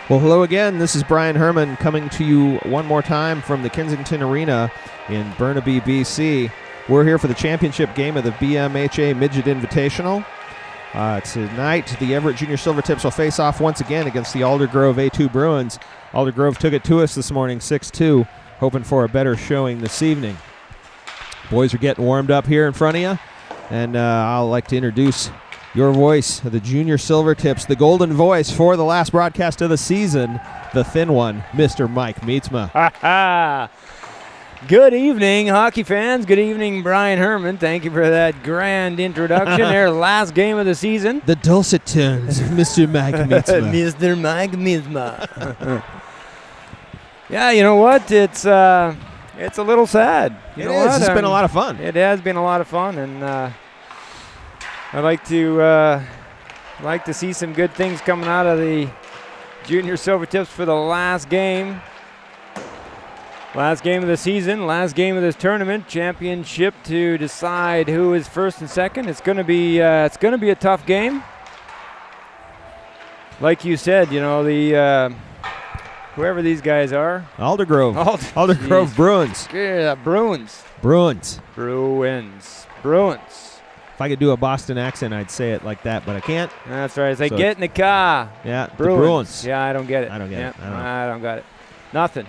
Well, hello again. This is Brian Herman coming to you one more time from the Kensington Arena in Burnaby, BC. We're here for the championship game of the BMHA Midget Invitational. Tonight, the Everett Junior Silvertips will face off once again against the Aldergrove A2 Bruins. Aldergrove took it to us this morning, 6-2, hoping for a better showing this evening. Boys are getting warmed up here in front of you, and I'd like to introduce your voice of the Junior Silvertips, the golden voice for the last broadcast of the season, the thin one, Mr. Mike Mietzma. Good evening, hockey fans. Good evening, Brian Herman. Thank you for that grand introduction. Their last game of the season. The dulcet tones of Mr. Mike Mietzma. Mr. Mike Mietzma. Yeah, you know what? It's a little sad. It's been a lot of fun. It has been a lot of fun, and I'd like to see some good things coming out of the Junior Silvertips for the last game. Last game of the season, last game of this tournament, championship to decide who is first and second. It's going to be a tough game. Like you said, you know, the whoever these guys are. Aldergrove Bruins. Yeah, Bruins. If I could do a Boston accent, I'd say it like that, but I can't. That's right. It's like, get in the car. Yeah, Bruins. the Bruins. Yeah, I don't get it. I don't get it. I don't got it. Nothing.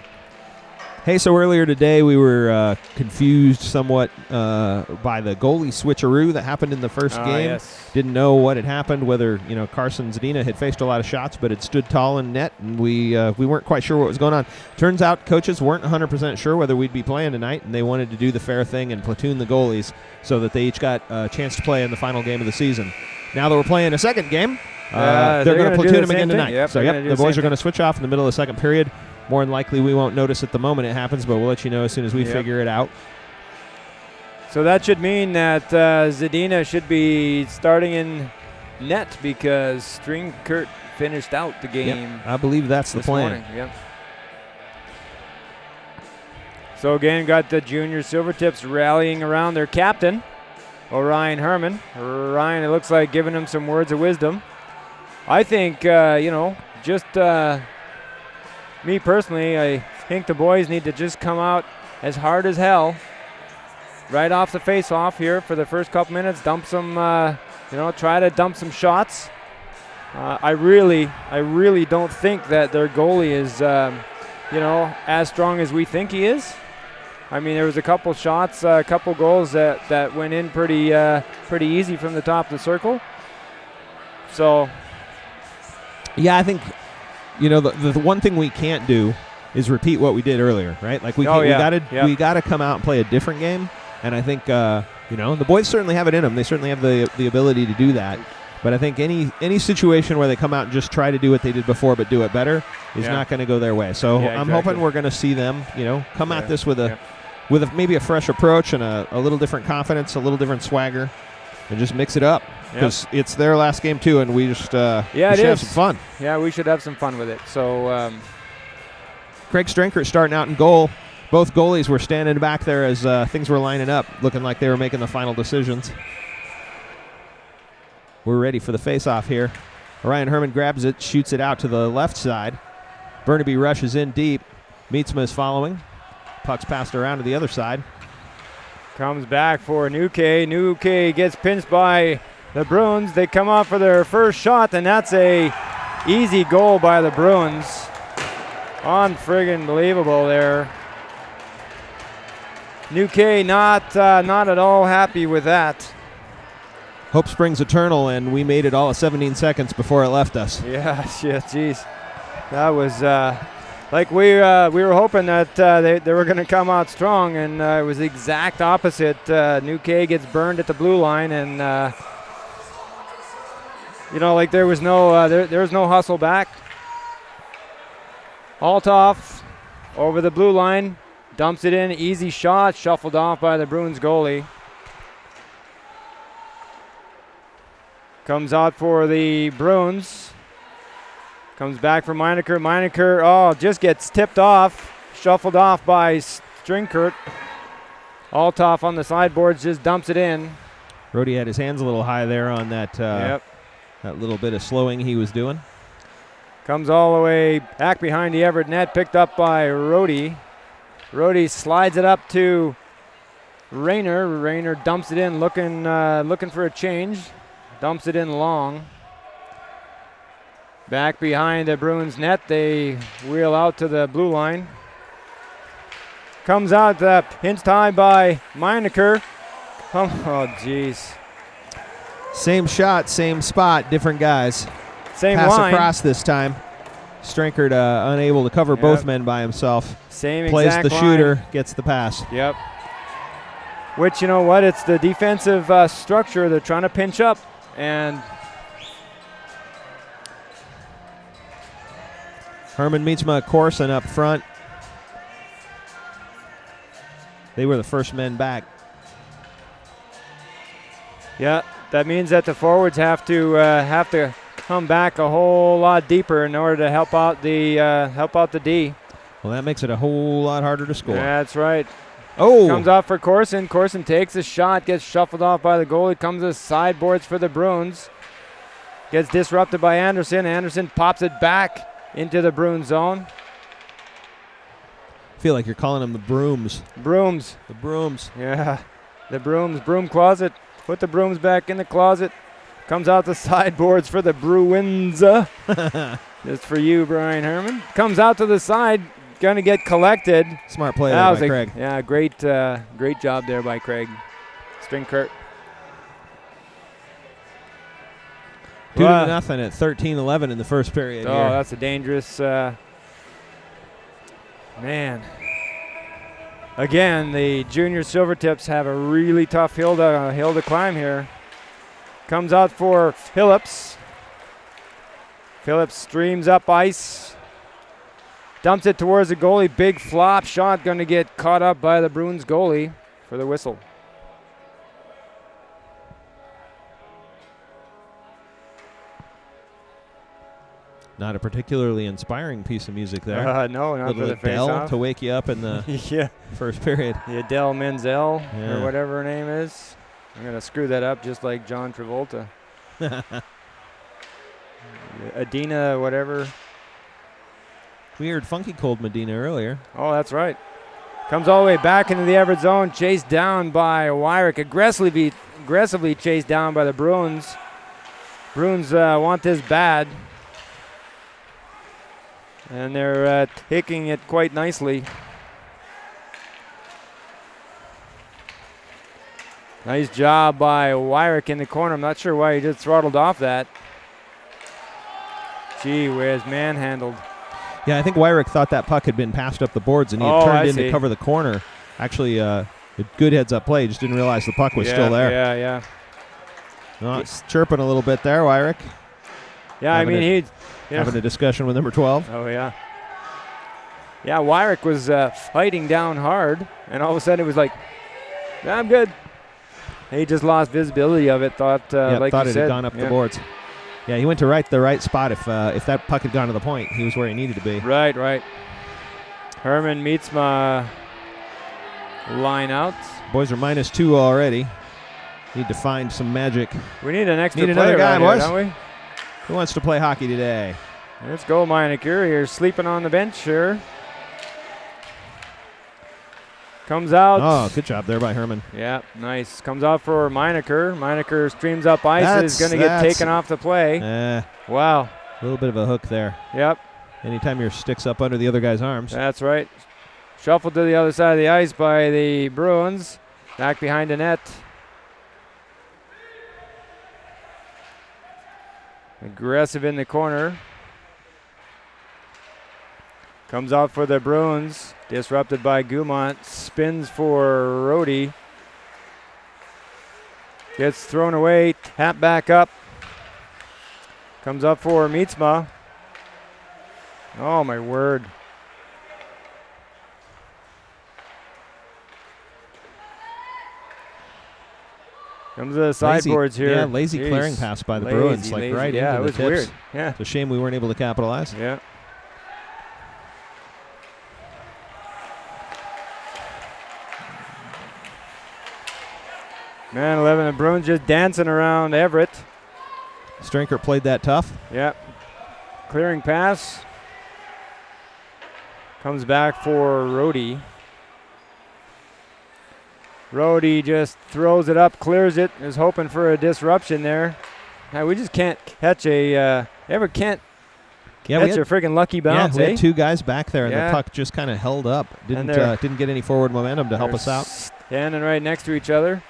Hey, so earlier today we were confused somewhat by the goalie switcheroo that happened in the first game. Yes. Didn't know what had happened, whether Carson Zadina had faced a lot of shots, but it stood tall in net, and we weren't quite sure what was going on. Turns out coaches weren't 100% sure whether we'd be playing tonight, and they wanted to do the fair thing and platoon the goalies so that they each got a chance to play in the final game of the season. Now that we're playing a second game, they're going to platoon them again tonight. Yep, So the boys are going to switch off in the middle of the second period. More than likely, we won't notice at the moment it happens, but we'll let you know as soon as we figure it out. So that should mean that Zadina should be starting in net because Stringkurt finished out the game. Yep, I believe that's the plan. Morning. Yep. So again, got the Junior Silvertips rallying around their captain, Orion Herman. Ryan, it looks like, giving him some words of wisdom. I think, me personally, I think the boys need to just come out as hard as hell right off the face-off here for the first couple minutes. Dump some, try to dump some shots. I really don't think that their goalie is, as strong as we think he is. I mean, there was a couple shots, a couple goals that went in pretty easy from the top of the circle. So, yeah, I think. The one thing we can't do is repeat what we did earlier, right? Like we got to come out and play a different game, and I think the boys certainly have it in them. They certainly have the ability to do that. But I think any situation where they come out and just try to do what they did before but do it better is not going to go their way. So I'm hoping we're going to see them, come at this with maybe a fresh approach and a little different confidence, a little different swagger, and just mix it up. Because it's their last game, too, and we just we should have some fun. Yeah, we should have some fun with it. So Craig Stringkurt starting out in goal. Both goalies were standing back there as things were lining up, looking like they were making the final decisions. We're ready for the face-off here. Orion Herman grabs it, shoots it out to the left side. Burnaby rushes in deep. Mietzma is following. Puck's passed around to the other side. Comes back for Nuke. Nuke gets pinched by the Bruins. They come out for their first shot, and that's a easy goal by the Bruins. Unfriggin' believable there. Nuke not at all happy with that. Hope springs eternal, and we made it all of 17 seconds before it left us. Yeah, shit, jeez. That was we were hoping that they were going to come out strong, and it was the exact opposite. Nuke gets burned at the blue line, and there was no hustle back. Althoff over the blue line, dumps it in, easy shot, shuffled off by the Bruins goalie. Comes out for the Bruins. Comes back for Meinecker. Meinecker, just gets tipped off, shuffled off by Stringkurt. Althoff on the sideboards just dumps it in. Brody had his hands a little high there on that that little bit of slowing he was doing. Comes all the way back behind the Everett net, picked up by Rhodey. Rhodey slides it up to Rayner. Rayner dumps it in, looking for a change. Dumps it in long. Back behind the Bruins net, they wheel out to the blue line. Comes out, pinched high by Meinecker. Oh, jeez. Same shot, same spot, different guys. Same Pass line. across this time. Strinkert unable to cover both men by himself. Same Plays exact the line. shooter, gets the pass. Yep. Which, you know what, it's the defensive structure. They're trying to pinch up. And Herman Mietzma, Corson up front. They were the first men back. yeah, that means that the forwards have to come back a whole lot deeper in order to help out the D. Well, that makes it a whole lot harder to score. That's right. Oh! Comes off for Corson. Corson takes a shot, gets shuffled off by the goalie. Comes to sideboards for the Bruins. Gets disrupted by Anderson. Anderson pops it back into the Bruins zone. I feel like you're calling them the Brooms. Brooms. The Brooms. Yeah, the Brooms. Broom closet. Put the brooms back in the closet. Comes out the sideboards for the Bruins. Just for you, Brian Herman. Comes out to the side. Going to get collected. Smart play there by Craig. Yeah, great job there by Craig. Strinkert. 2-0 at 13-11 in the first period. Oh, here. that's a dangerous man. Again, the junior Silvertips have a really tough hill to climb here. Comes out for Phillips. Phillips streams up ice. Dumps it towards the goalie. Big flop shot going to get caught up by the Bruins goalie for the whistle. Not a particularly inspiring piece of music there. No, not Little for the Adele face-off. to wake you up in the Yeah, first period. the Adele Menzel Yeah. or whatever her name is. I'm going to screw that up just like John Travolta. Adina, whatever. We heard Funky Cold Medina earlier. Oh, that's right. Comes all the way back into the Everett zone, chased down by Wyrick. Aggressively chased down by the Bruins. Bruins want this bad. And they're taking it quite nicely. Nice job by Wyrick in the corner. I'm not sure why he just throttled off that. Gee whiz, manhandled. Yeah, I think Wyrick thought that puck had been passed up the boards and he had turned in to cover the corner. Actually, a good heads-up play. Just didn't realize the puck was still there. Yeah. Oh, it's chirping a little bit there, Wyrick. Yeah, I mean, he's having a discussion with number 12. Oh, yeah. Yeah, Wyrick was fighting down hard, and all of a sudden it was like, yeah, I'm good. He just lost visibility of it, thought it had said. gone up the boards. Yeah, he went to the right spot. If that puck had gone to the point, he was where he needed to be. Right. Herman Mietzma line out. Boys are -2 already. Need to find some magic. We need an extra Need another player guy, out here, boys. don't we? Who wants to play hockey today? Let's go, Meinecker. You're sleeping on the bench here. Comes out. Oh, good job there by Herman. Yeah, nice. Comes out for Meinecker. Meinecker streams up ice. Is going to get taken off the play. Wow. A little bit of a hook there. Yep. Anytime your stick's up under the other guy's arms. That's right. Shuffled to the other side of the ice by the Bruins. Back behind the net. Aggressive in the corner. Comes out for the Bruins. Disrupted by Gumont. Spins for Rhodey. Gets thrown away. Tap back up. Comes up for Mietzma. Oh, my word. Comes to the sideboards here. Yeah, lazy clearing pass by the Bruins. Right into the tips. Yeah, it was weird. Yeah. It's a shame we weren't able to capitalize. Yeah. Man, 11, the Bruins just dancing around Everett. Strinkert played that tough. Yep. Clearing pass. Comes back for Rhodey. Rhodey just throws it up, clears it, is hoping for a disruption there. We just can't catch a, catch a freaking lucky bounce. Yeah, we had two guys back there, and the puck just kind of held up. Didn't get any forward momentum to help us out. Standing right next to each other.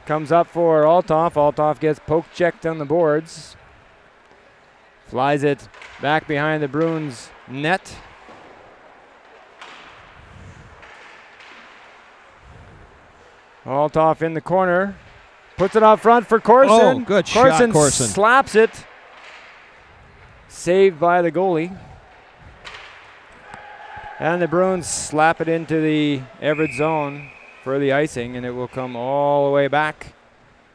Comes up for Althoff. Althoff gets poke checked on the boards. Flies it back behind the Bruins net. Althoff in the corner. Puts it out front for Corson. Oh, good shot, Corson. Slaps it. Saved by the goalie. And the Bruins slap it into the Everett zone for the icing, and it will come all the way back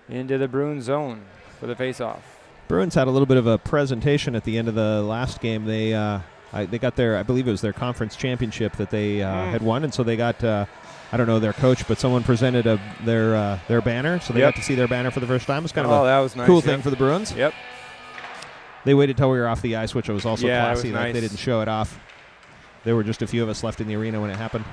into the Bruins zone for the face-off. Bruins had a little bit of a presentation at the end of the last game. They got their, I believe it was their conference championship that they had won, and so they got, I don't know their coach, but someone presented their banner, so they got to see their banner for the first time. It was kind of a cool thing for the Bruins. Yep. They waited till we were off the ice, which was also classy. Was nice. They didn't show it off. There were just a few of us left in the arena when it happened.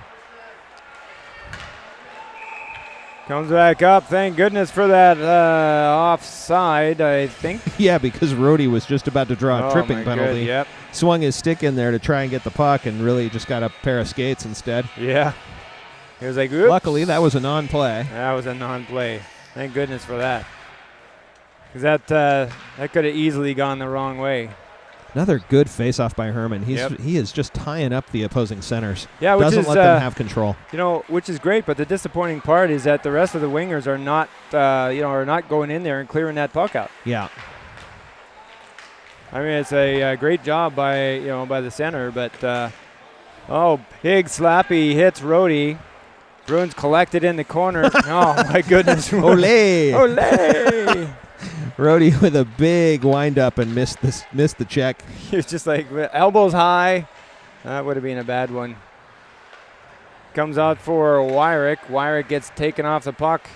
Comes back up. Thank goodness for that offside, I think. Yeah, because Rhodey was just about to draw a tripping penalty. Yep. Swung his stick in there to try and get the puck and really just got a pair of skates instead. Yeah. He was like, oops. Luckily, that was a non-play. That was a non-play. Thank goodness for that. Because that could have easily gone the wrong way. Another good face-off by Herman. He is just tying up the opposing centers. Yeah, doesn't let them have control. Which is great. But the disappointing part is that the rest of the wingers are not going in there and clearing that puck out. Yeah. I mean, it's a great job by the center, but big slappy hits Rhodey. Bruins collected in the corner. Oh my goodness! Olé! Olé! Rhodey with a big wind-up and missed the check. He was just like elbows high. That would have been a bad one. Comes out for Wyrick. Wyrick gets taken off the puck.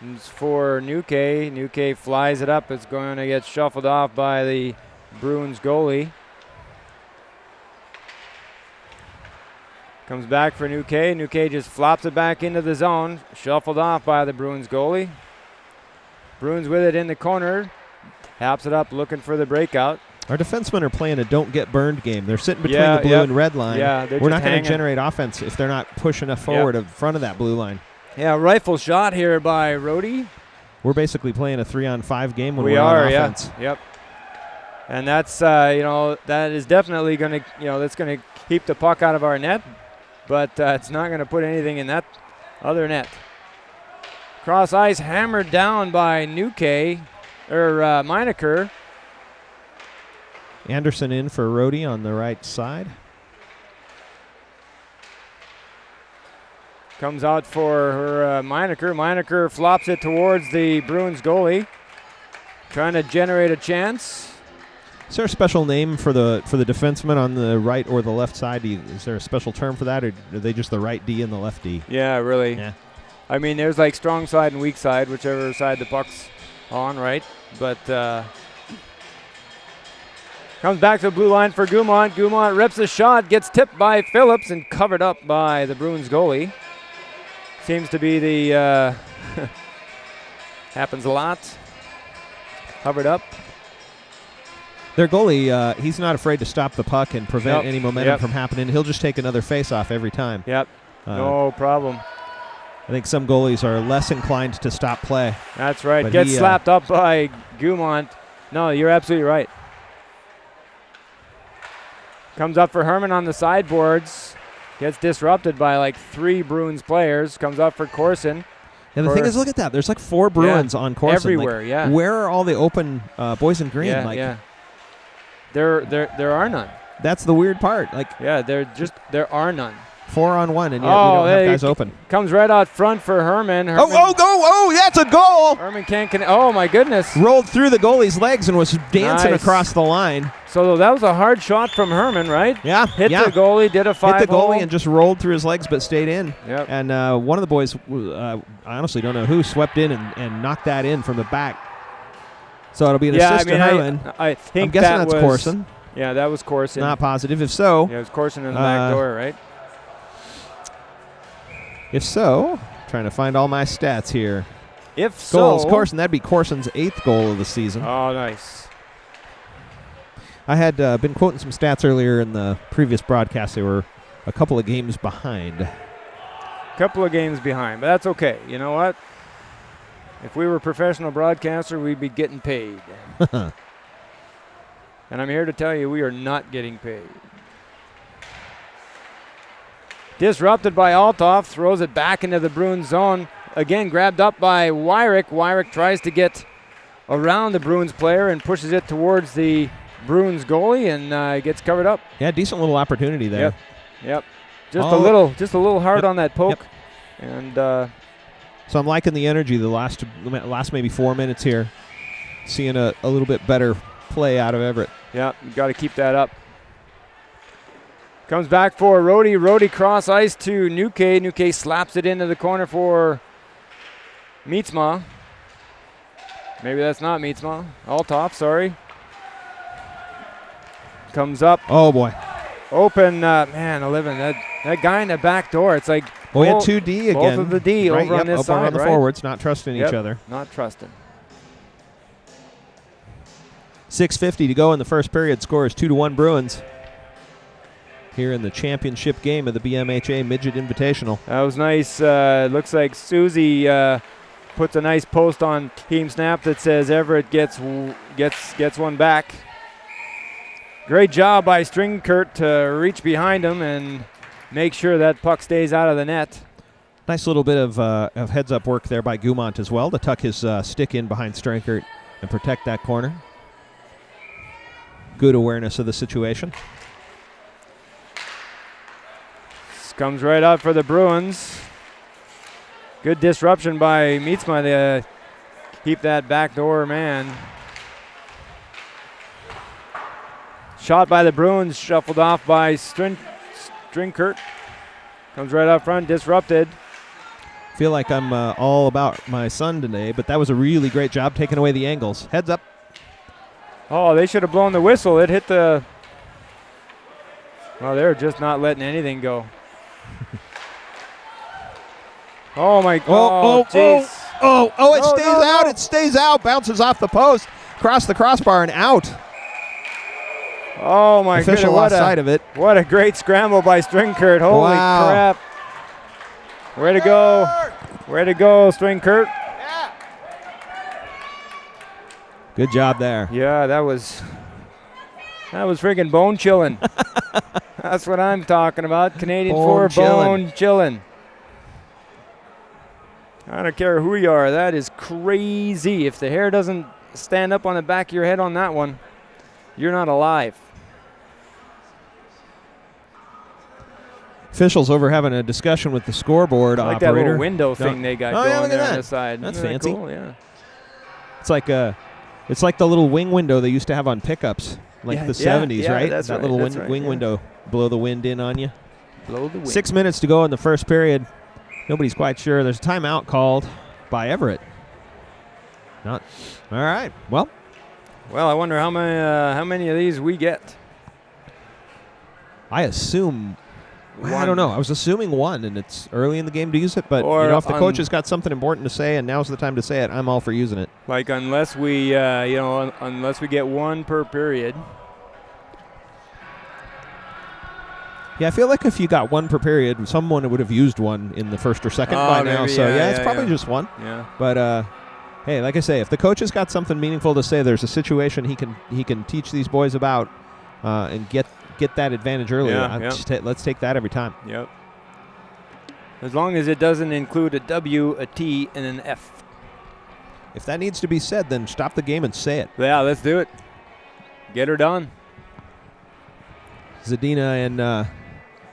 It's for Nuke. Nuke flies it up. It's going to get shuffled off by the Bruins goalie. Comes back for Nuke. Nuke just flops it back into the zone. Shuffled off by the Bruins goalie. Bruins with it in the corner. Taps it up looking for the breakout. Our defensemen are playing a don't get burned game. They're sitting between the blue and red line. Yeah, we're not going to generate offense if they're not pushing us forward in front of that blue line. Yeah, rifle shot here by Rhodey. We're basically playing a 3-on-5 game when we're on offense. Yeah. Yep. And that's that is definitely going to that's going to keep the puck out of our net, but it's not going to put anything in that other net. Cross ice hammered down by Meineker. Anderson in for Rhodey on the right side. Comes out for Meineker. Meineker flops it towards the Bruins goalie. Trying to generate a chance. Is there a special name for the defenseman on the right or the left side? Is there a special term for that, or are they just the right D and the left D? Yeah, really. Yeah. I mean, there's like strong side and weak side, whichever side the puck's on, right? But comes back to the blue line for Gumont. Gumont rips a shot, gets tipped by Phillips and covered up by the Bruins goalie. Seems to be the happens a lot. Covered up. Their goalie, he's not afraid to stop the puck and prevent any momentum from happening. He'll just take another face-off every time. Yep, no problem. I think some goalies are less inclined to stop play. That's right. But gets slapped up by Gumont. No, you're absolutely right. Comes up for Herman on the sideboards. Gets disrupted by like 3 Bruins players. Comes up for Corson. And the thing is, look at that. There's like 4 Bruins on Corson. Everywhere, Where are all the open boys in green? There are none. That's the weird part. There are none. 4-on-1, and yet we don't have guys open. Comes right out front for Herman. That's a goal! Herman can't oh my goodness. Rolled through the goalie's legs and was dancing across the line. So that was a hard shot from Herman, right? Yeah. Hit the goalie, did a 5-hole. Hit the goalie and just rolled through his legs but stayed in. Yep. And one of the boys, I honestly don't know who, swept in and knocked that in from the back. So it'll be an assist to Herman. I think I'm guessing that's Corson. Yeah, that was Corson. Not positive. If so, yeah, it was Corson in the back door, right? If so, trying to find all my stats here. If Goals, so, Corson. That'd be Corson's 8th goal of the season. Oh, nice. I had been quoting some stats earlier in the previous broadcast. They were a couple of games behind. Couple of games behind, but that's okay. You know what? If we were a professional broadcaster, we'd be getting paid. And I'm here to tell you we are not getting paid. Disrupted by Althoff, throws it back into the Bruins zone. Again, grabbed up by Wyrick. Wyrick tries to get around the Bruins player and pushes it towards the Bruins goalie and gets covered up. Yeah, decent little opportunity there. Yep. Just a little hard on that poke. Yep. And so I'm liking the energy the last maybe 4 minutes here. Seeing a little bit better play out of Everett. Yeah, you got to keep that up. Comes back for Rhodey. Rhodey cross ice to Nuke. Nuke slaps it into the corner for Mietzma. Maybe that's not Mietzma. Althoff, sorry. Comes up. Oh, boy. Open, man, 11. That guy in the back door, it's like. We had 2D again. Both of the D over on this side, on the right? forwards, not trusting each other. Not trusting. 6:50 to go in the first period. Score is 2-1 Bruins. Here in the championship game of the BMHA Midget Invitational. That was nice. Looks like Susie puts a nice post on Team Snap that says Everett gets one back. Great job by Stringkurt to reach behind him and make sure that puck stays out of the net. Nice little bit of heads-up work there by Gumont as well to tuck his stick in behind Stringkurt and protect that corner. Good awareness of the situation. This comes right out for the Bruins. Good disruption by Mietzma to keep that backdoor man. Shot by the Bruins, shuffled off by Stringkurt. Comes right up front, disrupted. Feel like I'm all about my son today, but that was a really great job taking away the angles. Heads up. Oh, they should have blown the whistle. It hit the... Well, they're just not letting anything go. Oh, my God. It stays out. It stays out. Bounces off the post, across the crossbar and out. Oh, my goodness. Official lost sight of it. What a great scramble by Stringkurt. Holy crap. Way to go. Way to go, Stringkurt. Yeah. Good job there. Yeah, that was friggin' bone chilling. That's what I'm talking about. Canadian bone chilling. I don't care who you are. That is crazy. If the hair doesn't stand up on the back of your head on that one, you're not alive. Officials over having a discussion with the scoreboard I like operator. that little window thing they got going there on the side. That's Isn't fancy. That cool? Yeah. It's like the little wing window they used to have on pickups, like the 70s, right? That's that right, little wing window, blow the wind in on you. Blow the wind. 6 minutes to go in the first period. Nobody's quite sure. There's a timeout called by Everett. Not all right. Well, I wonder how many of these we get. I assume. I don't know. I was assuming one, and it's early in the game to use it. But if the coach has got something important to say, and now's the time to say it, I'm all for using it. Like unless we, unless we get one per period. Yeah, I feel like if you got one per period, someone would have used one in the first or second by now. Maybe, So it's probably just one. Yeah. But hey, like I say, if the coach has got something meaningful to say, there's a situation he can teach these boys about and get that advantage early. Let's take that every time. Yep. As long as it doesn't include a W, a T, and an F. If that needs to be said, then stop the game and say it. Yeah, let's do it. Get her done. Zadina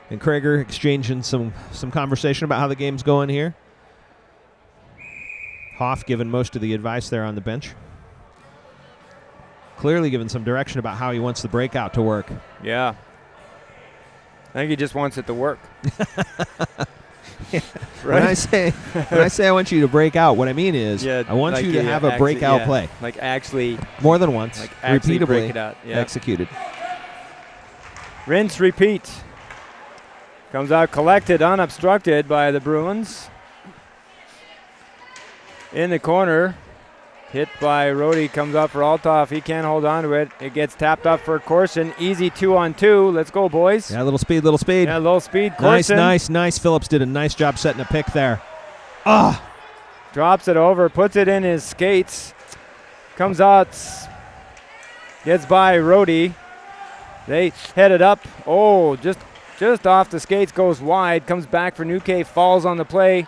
and Krager exchanging some conversation about how the game's going here. Hoff giving most of the advice there on the bench. Clearly giving some direction about how he wants the breakout to work. Yeah. I think he just wants it to work. When I say I want you to break out, what I mean is I want you to have a breakout play. Like actually. More than once. Like actually repeatably break it out. Yeah. executed. Rinse, repeat. Comes out collected, unobstructed by the Bruins. In the corner. Hit by Rhodey, comes up for Althoff. He can't hold on to it. It gets tapped up for Corson. Easy 2-on-2. Let's go, boys. Yeah, little speed, little speed. Yeah, little speed. Corson. Nice. Phillips did a nice job setting a pick there. Drops it over, puts it in his skates. Comes out, gets by Rhodey. They head it up. Oh, just off the skates, goes wide. Comes back for Nuke, falls on the play.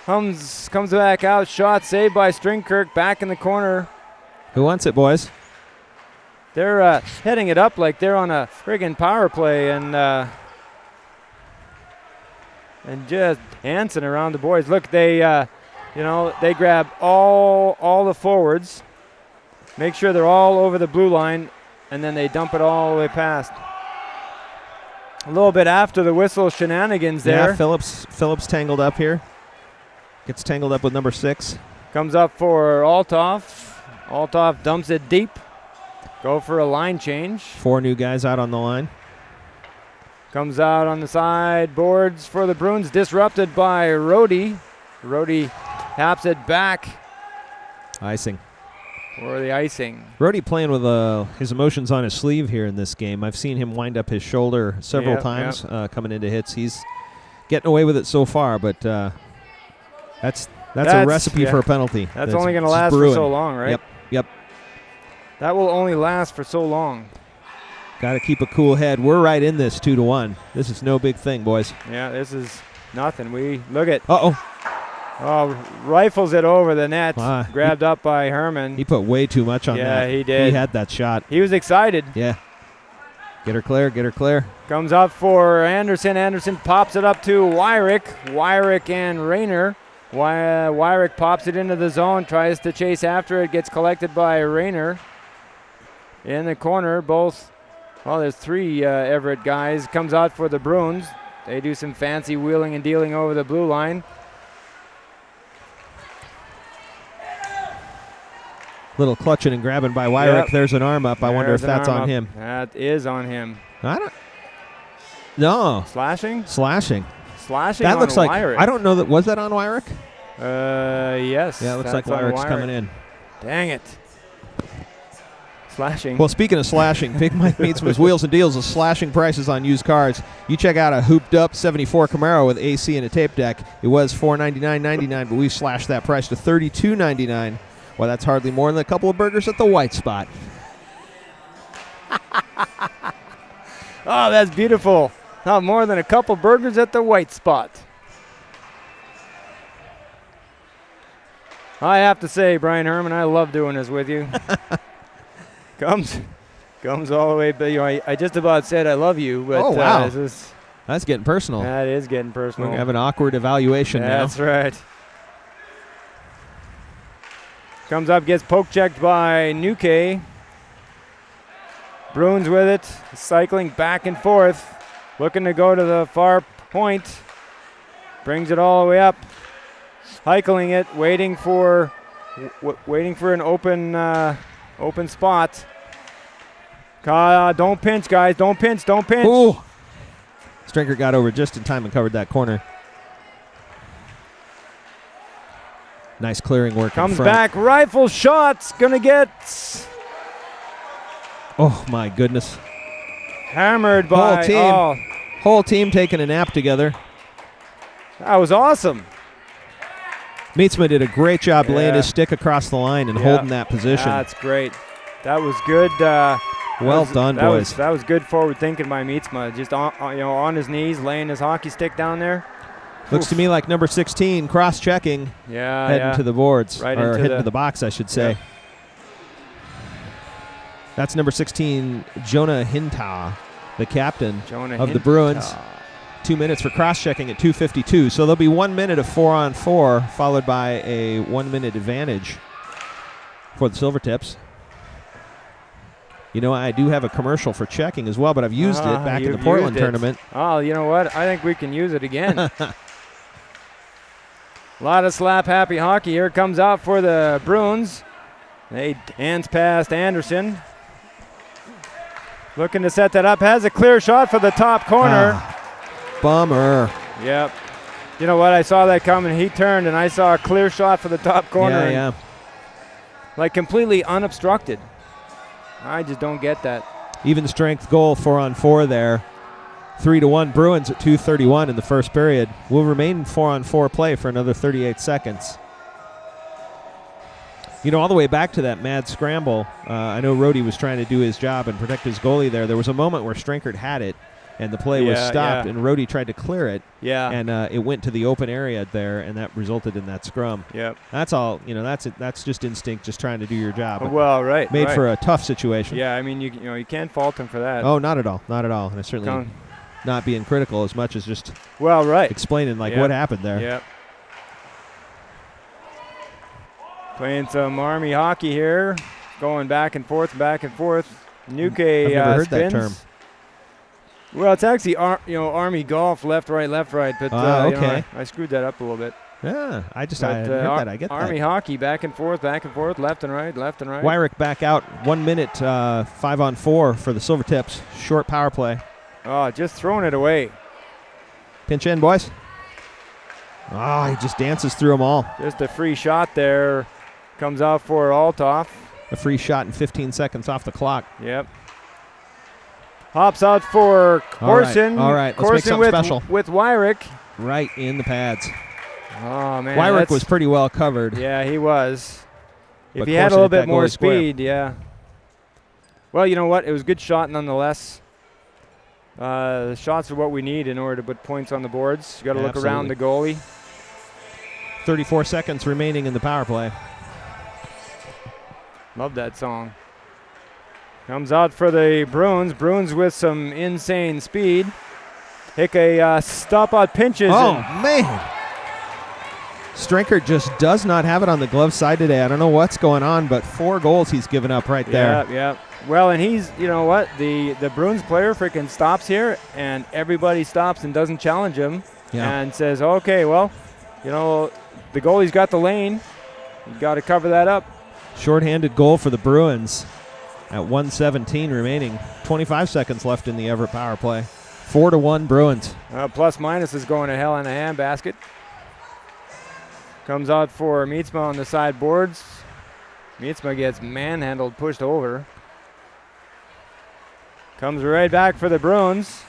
Comes back out, shot saved by Stringkirk, back in the corner. Who wants it, boys? They're heading it up like they're on a friggin' power play, and just dancing around the boys. Look, they they grab all the forwards, make sure they're all over the blue line, and then they dump it all the way past. A little bit after the whistle shenanigans there. Yeah, Phillips tangled up here. Gets tangled up with number 6. Comes up for Althoff. Althoff dumps it deep. Go for a line change. 4 new guys out on the line. Comes out on the side boards for the Bruins. Disrupted by Rhodey. Rhodey taps it back. Icing. For the icing. Rhodey playing with his emotions on his sleeve here in this game. I've seen him wind up his shoulder several times coming into hits. He's getting away with it so far, but that's a recipe for a penalty. That's only going to last for so long, right? Yep. That will only last for so long. Got to keep a cool head. We're right in this 2-1. This is no big thing, boys. Yeah, this is nothing. We look at. Oh, rifles it over the net. Grabbed up by Herman. He put way too much on that. Yeah, he did. He had that shot. He was excited. Yeah. Get her clear. Comes up for Anderson. Anderson pops it up to Wyrick. Wyrick and Rayner. Wyrick pops it into the zone, tries to chase after it, gets collected by Rayner. In the corner, there's 3 Everett guys. Comes out for the Bruins. They do some fancy wheeling and dealing over the blue line. Little clutching and grabbing by Wyrick. Yep. There's an arm up. I wonder if that's on him. That is on him. No. Slashing. That looks like Wyrick. I don't know that. Was that on Wyrick? Yes. Yeah, it looks like Wyrick's coming in. Dang it. Slashing. Well, speaking of slashing, Big Mike Meatsman's Wheels and Deals is slashing prices on used cars. You check out a hooped up 74 Camaro with AC and a tape deck. It was $499.99, but we slashed that price to $32.99. Well, that's hardly more than a couple of burgers at the White Spot. Oh, that's beautiful. Not more than a couple burgers at the White Spot. I have to say, Brian Herman, I love doing this with you. comes all the way. But I just about said I love you. But, oh, wow. That's getting personal. That is getting personal. We're going to have an awkward evaluation now. That's right. Comes up, gets poke checked by Nuke. Bruins with it, cycling back and forth, looking to go to the far point. Brings it all the way up, cycling it, waiting for an open spot. Don't pinch, guys. Don't pinch. Ooh. Stringer got over just in time and covered that corner. Nice clearing work. Comes back, rifle shots, gonna get. Oh my goodness! Hammered by whole team taking a nap together. That was awesome. Meatsman did a great job laying his stick across the line and holding that position. That's great. That was good. Well done, boys. That was good forward thinking by Meatsma. Just on his knees, laying his hockey stick down there. Looks to me like number 16 cross-checking. Heading to the boards. Heading to the box, I should say. Yep. That's number 16, Jonah Hinta, the captain of the Bruins. 2 minutes for cross-checking at 2:52. So there'll be 1 minute of 4-on-4, followed by a 1 minute advantage for the Silvertips. You know, I do have a commercial for checking as well, but I've used it back in the Portland tournament. Oh, you know what? I think we can use it again. A lot of slap-happy hockey here. Comes out for the Bruins. They hands past Anderson. Looking to set that up. Has a clear shot for the top corner. Bummer. Yep. You know what? I saw that coming. He turned, and I saw a clear shot for the top corner. Yeah. Like completely unobstructed. I just don't get that. Even strength goal 4-on-4 there. 3-1 Bruins at 2:31 in the first period. Will remain 4-on-4 play for another 38 seconds. You know, all the way back to that mad scramble, I know Rhodey was trying to do his job and protect his goalie there. There was a moment where Strankert had it, and the play was stopped, and Rhodey tried to clear it. Yeah. And it went to the open area there, and that resulted in that scrum. Yep. That's all. You know, that's just instinct, just trying to do your job. Well, right. Made for a tough situation. Yeah, I mean, you can't fault him for that. Oh, not at all. Not at all. And I certainly not being critical as much as just explaining what happened there. Yep. Playing some Army hockey here, going back and forth, back and forth. Nuke I've never heard spins. that term. Well, it's actually Army golf, left, right, but okay. I screwed that up a little bit. Yeah, I heard that. I get Army that. hockey, back and forth, left and right. Wyrick back out, 1 minute, 5-on-4 for the Silvertips. Short power play. Oh, just throwing it away. Pinch in, boys. He just dances through them all. Just a free shot there. Comes out for Althoff. A free shot in 15 seconds off the clock. Yep. Hops out for Corson. All right. Let's make something special. With Wyrick. Right in the pads. Oh, man. Wyrick was pretty well covered. Yeah, he was. If But he had a Corson little hit that bit more goalie square. speed, yeah. Well, you know what? It was a good shot nonetheless. The shots are what we need in order to put points on the boards. You got to look around the goalie. 34 seconds remaining in the power play. Love that song. Comes out for the Bruins. Bruins with some insane speed. Hick a stop out pinches. Oh, man. Strankert just does not have it on the glove side today. I don't know what's going on, but 4 goals he's given up right there. Yeah. Well, and he's, you know what, the Bruins player freaking stops here, and everybody stops and doesn't challenge him and says, okay, well, you know, the goalie's got the lane. You got to cover that up. Shorthanded goal for the Bruins at 1:17 remaining. 25 seconds left in the Everett power play. 4-1 Bruins. Plus minus is going to hell in a handbasket. Comes out for Mietzma on the side boards. Mietzma gets manhandled, pushed over. Comes right back for the Bruins.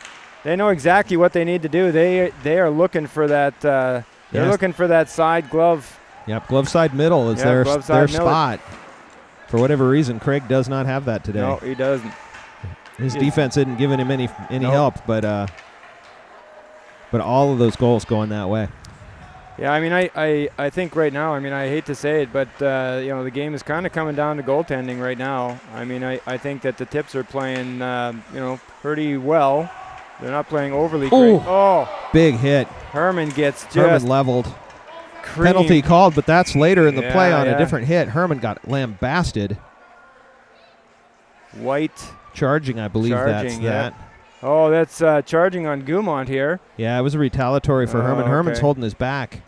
They know exactly what they need to do. They are looking for that. They're looking for that side glove. Yep, glove side middle is their spot. For whatever reason, Craig does not have that today. No, he doesn't. His defense isn't giving him any help, but all of those goals going that way. Yeah, I mean, I think right now, I mean, I hate to say it, but, you know, the game is kind of coming down to goaltending right now. I mean, I think that the Tips are playing, you know, pretty well. They're not playing overly great. Oh, big hit. Herman gets just Herman leveled. creamed. Penalty called, but that's later in the play on a different hit. Herman got lambasted. White. Charging, I believe that. Oh, that's charging on Gumont here. Yeah, it was a retaliatory for Herman. Okay. Herman's holding his back.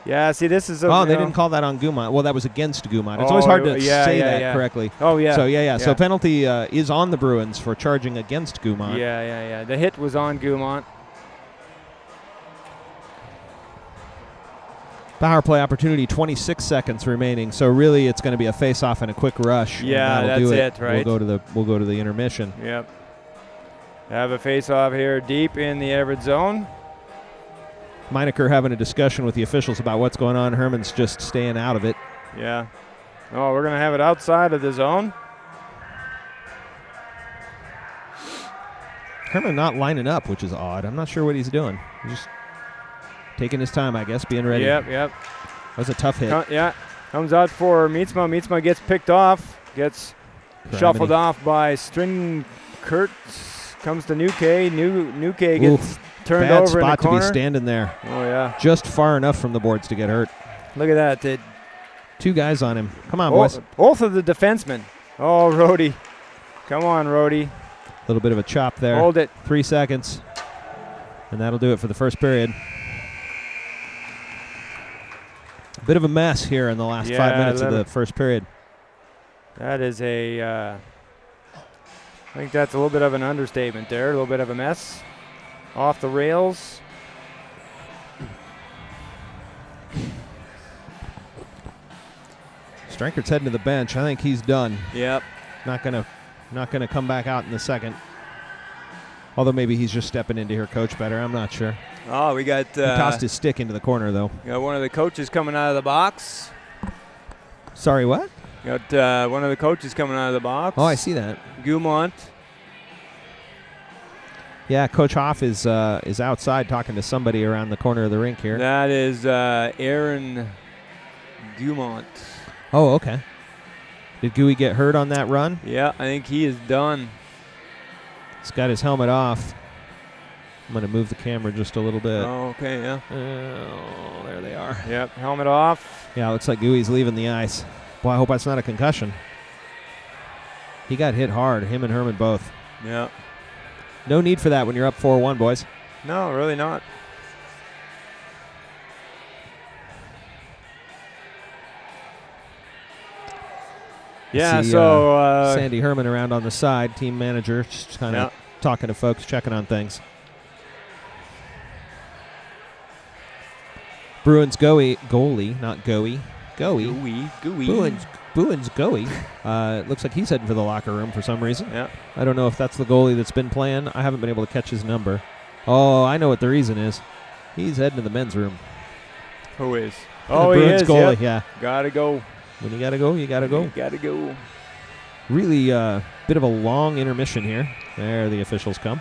Yeah, see, this is they didn't call that on Gumont. Well, that was against Gumont. It's always hard to say that correctly. Oh, yeah. So, So penalty is on the Bruins for charging against Gumont. Yeah. The hit was on Gumont. Power play opportunity, 26 seconds remaining. So really, it's going to be a face-off and a quick rush. Yeah, and that'll that's do it. Right. We'll go to the intermission. Yep. Have a face-off here deep in the Everett zone. Meinecker having a discussion with the officials about what's going on. Herman's just staying out of it. Yeah. Oh, we're going to have it outside of the zone. Herman not lining up, which is odd. I'm not sure what he's doing. He's just taking his time, I guess, being ready. Yep. That was a tough hit. Comes out for Mietzma. Mietzma gets picked off. Gets shuffled off by Stringkert. Comes to Nuke. Nuke gets turned over in the corner. Bad spot to be standing there. Oh, yeah. Just far enough from the boards to get hurt. Look at that. 2 guys on him. Come on, boys. Both of the defensemen. Oh, Rhodey. Come on, Rhodey. A little bit of a chop there. Hold it. 3 seconds. And that'll do it for the first period. A bit of a mess here in the last 5 minutes of the first period. That is I think that's a little bit of an understatement there. A little bit of a mess. Off the rails. Strankert's heading to the bench. I think he's done. Yep. Not gonna come back out in the second. Although maybe he's just stepping into here, coach better. I'm not sure. Oh, we got. He tossed his stick into the corner though. Got one of the coaches coming out of the box. Sorry, what? Got one of the coaches coming out of the box. Oh, I see that. Gumont. Yeah, Coach Hoff is outside talking to somebody around the corner of the rink here. That is Aaron Gumont. Oh, okay. Did Gooey get hurt on that run? Yeah, I think he is done. He's got his helmet off. I'm going to move the camera just a little bit. Oh, okay, yeah. Oh, there they are. Yep, helmet off. Yeah, looks like Gooey's leaving the ice. Boy, I hope that's not a concussion. He got hit hard, him and Herman both. Yeah. No need for that when you're up 4-1, boys. No, really not. Yeah, so Sandy Herman around on the side, team manager, just kind of talking to folks, checking on things. Bruins goalie, not Goey. Gooey. Bruins goalie. Looks like he's heading for the locker room for some reason. Yeah. I don't know if that's the goalie that's been playing. I haven't been able to catch his number. Oh, I know what the reason is. He's heading to the men's room. Who is? Oh, he Bruins is. goalie, yep. yeah. Gotta go. When you gotta go, you gotta go. You gotta go. Really bit of a long intermission here. There the officials come.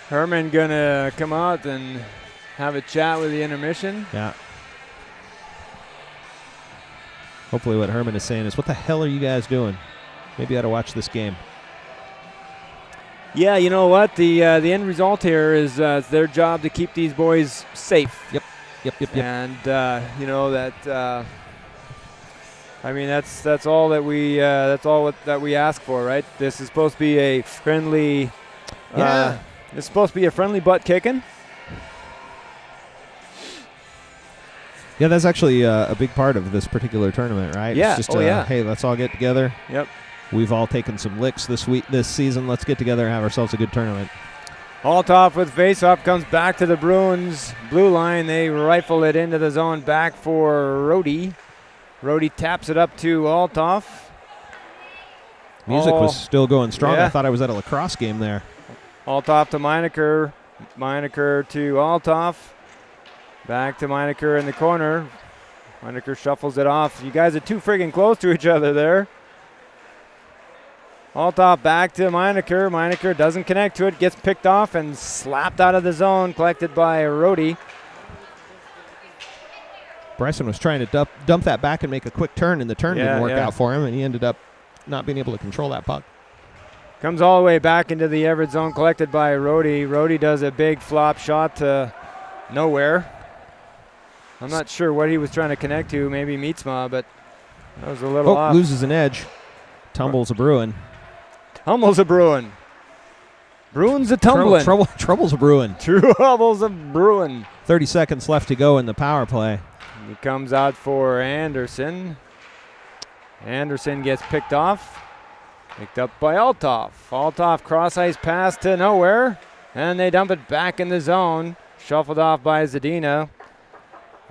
Herman gonna come out and have a chat with the intermission. Yeah. Hopefully what Herman is saying is, what the hell are you guys doing? Maybe I ought to watch this game. Yeah, you know what? The end result here is it's their job to keep these boys safe. Yep. And you know that. I mean, that's all that we that we ask for, right? This is supposed to be a friendly. It's supposed to be a friendly butt kicking. Yeah, that's actually a big part of this particular tournament, right? Yeah. It's just, hey, let's all get together. Yep. We've all taken some licks this season. Let's get together and have ourselves a good tournament. Althoff with face-off comes back to the Bruins blue line. They rifle it into the zone back for Rhodey. Rhodey taps it up to Althoff. Music was still going strong. Yeah. I thought I was at a lacrosse game there. Althoff to Meinecker. Meinecker to Althoff. Back to Meinecker in the corner. Meinecker shuffles it off. You guys are too friggin' close to each other there. Althoff back to Meinecker. Meinecker doesn't connect to it. Gets picked off and slapped out of the zone. Collected by Rhodey. Bryson was trying to dump that back and make a quick turn, and the turn didn't work out for him, and he ended up not being able to control that puck. Comes all the way back into the Everett zone. Collected by Rhodey. Rhodey does a big flop shot to nowhere. I'm not sure what he was trying to connect to. Maybe Meetsma, but that was a little off. Loses an edge. Tumbles a Bruin. Tumbles a Bruin. Bruins a tumbling. Troubles a Bruin. Troubles a Bruin. 30 seconds left to go in the power play. He comes out for Anderson. Anderson gets picked off. Picked up by Althoff. Althoff cross-ice pass to nowhere. And they dump it back in the zone. Shuffled off by Zadina.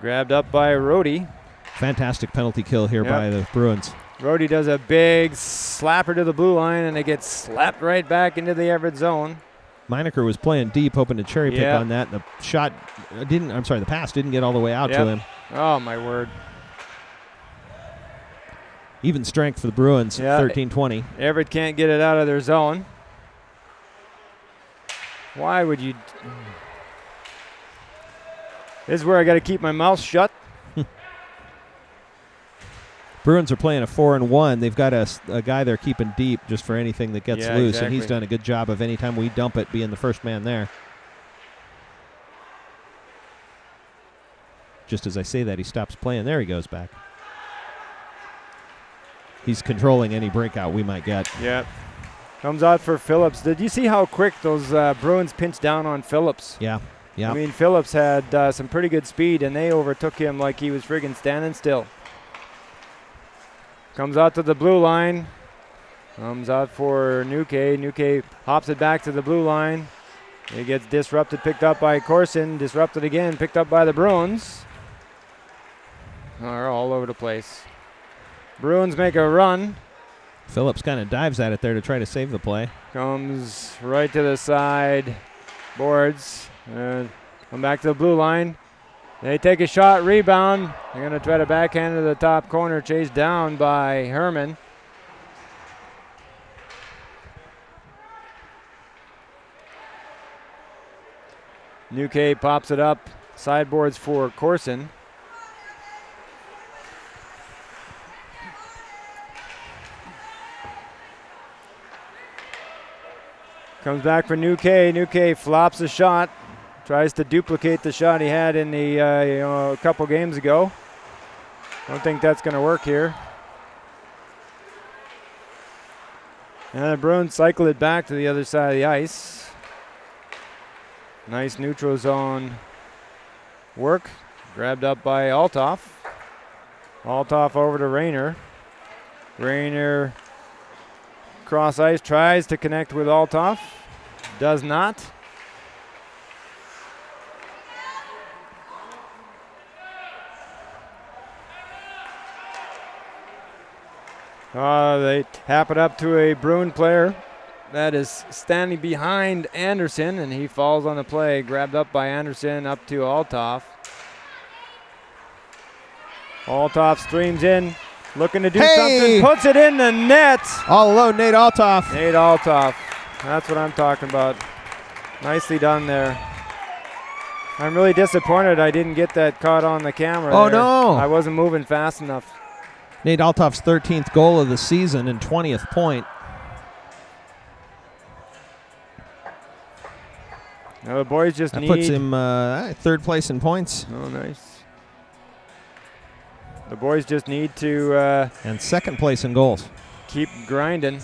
Grabbed up by Rhodey. Fantastic penalty kill here by the Bruins. Rhodey does a big slapper to the blue line, and they get slapped right back into the Everett zone. Meinecker was playing deep, hoping to cherry pick on that. The the pass didn't get all the way out to him. Oh, my word. Even strength for the Bruins, 13-20. Everett can't get it out of their zone. Why would you? This is where I got to keep my mouth shut. Bruins are playing a 4-1. They've got a guy they're keeping deep just for anything that gets loose, and he's done a good job of anytime we dump it being the first man there. Just as I say that, he stops playing. There he goes back. He's controlling any breakout we might get. Yep. Comes out for Phillips. Did you see how quick those Bruins pinched down on Phillips? Yeah. Yeah. I mean, Phillips had some pretty good speed, and they overtook him like he was friggin' standing still. Comes out to the blue line. Comes out for Nuke. Nuke hops it back to the blue line. He gets disrupted, picked up by Corson. Disrupted again, picked up by the Bruins. They're all over the place. Bruins make a run. Phillips kind of dives at it there to try to save the play. Comes right to the side. Boards. Come back to the blue line. They take a shot, rebound. They're going to try to backhand to the top corner, chased down by Herman. Nuke pops it up, sideboards for Corson. Comes back for Nuke. Nuke flops a shot. Tries to duplicate the shot he had in the a couple games ago. Don't think that's going to work here. And the Bruins cycle it back to the other side of the ice. Nice neutral zone work. Grabbed up by Althoff. Althoff over to Rayner. Rayner cross ice, tries to connect with Althoff. Does not. They tap it up to a Bruin player that is standing behind Anderson, and he falls on the play. Grabbed up by Anderson, up to Althoff. Althoff streams in, looking to do something, puts it in the net. All alone, Nate Althoff. Nate Althoff. That's what I'm talking about. Nicely done there. I'm really disappointed I didn't get that caught on the camera. Oh, there. no. I wasn't moving fast enough. Nate Althoff's 13th goal of the season and 20th point. Now the boys just that need... puts him third place in points. Oh, nice. The boys just need to... and second place in goals. Keep grinding. I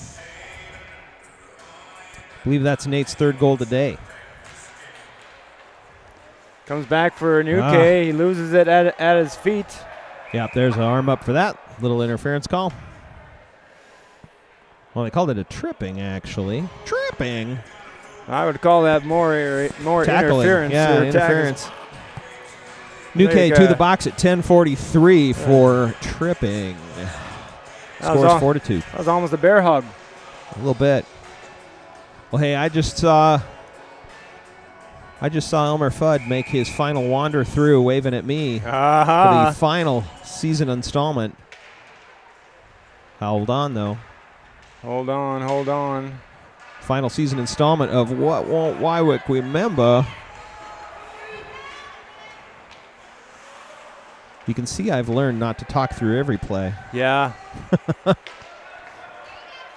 believe that's Nate's third goal today. Comes back for Nuke. He loses it at his feet. Yep, there's an arm up for that. Little interference call. Well, they called it a tripping, actually. Tripping? I would call that more tackling. Interference. Yeah, interference. Nuke to the box at 10:43 for tripping. Scores 4-2. That was almost a bear hug. A little bit. Well, hey, I just saw Elmer Fudd make his final wander through, waving at me for the final season installment. Hold on, though. Hold on. Final season installment of What Won't Wywick Remember. You can see I've learned not to talk through every play. Yeah.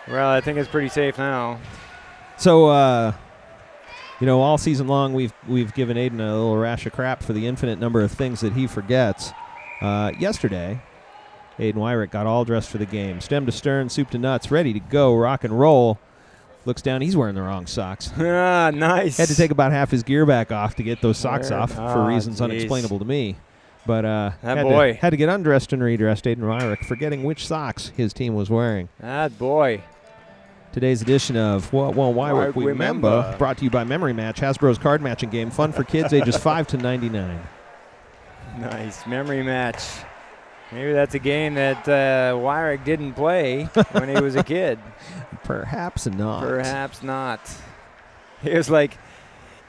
Well, I think it's pretty safe now. So, all season long we've given Aiden a little rash of crap for the infinite number of things that he forgets. Yesterday, Aiden Wyrick got all dressed for the game. Stem to stern, soup to nuts, ready to go, rock and roll. Looks down, he's wearing the wrong socks. Nice. Had to take about half his gear back off to get those socks off for reasons unexplainable to me. But had to get undressed and redressed, Aiden Wyrick, forgetting which socks his team was wearing. That boy. Today's edition of What Won't Wywick Remember, brought to you by Memory Match, Hasbro's card matching game, fun for kids ages 5 to 99. Nice. Memory Match. Maybe that's a game that Wyrick didn't play when he was a kid. Perhaps not. Perhaps not. He was like,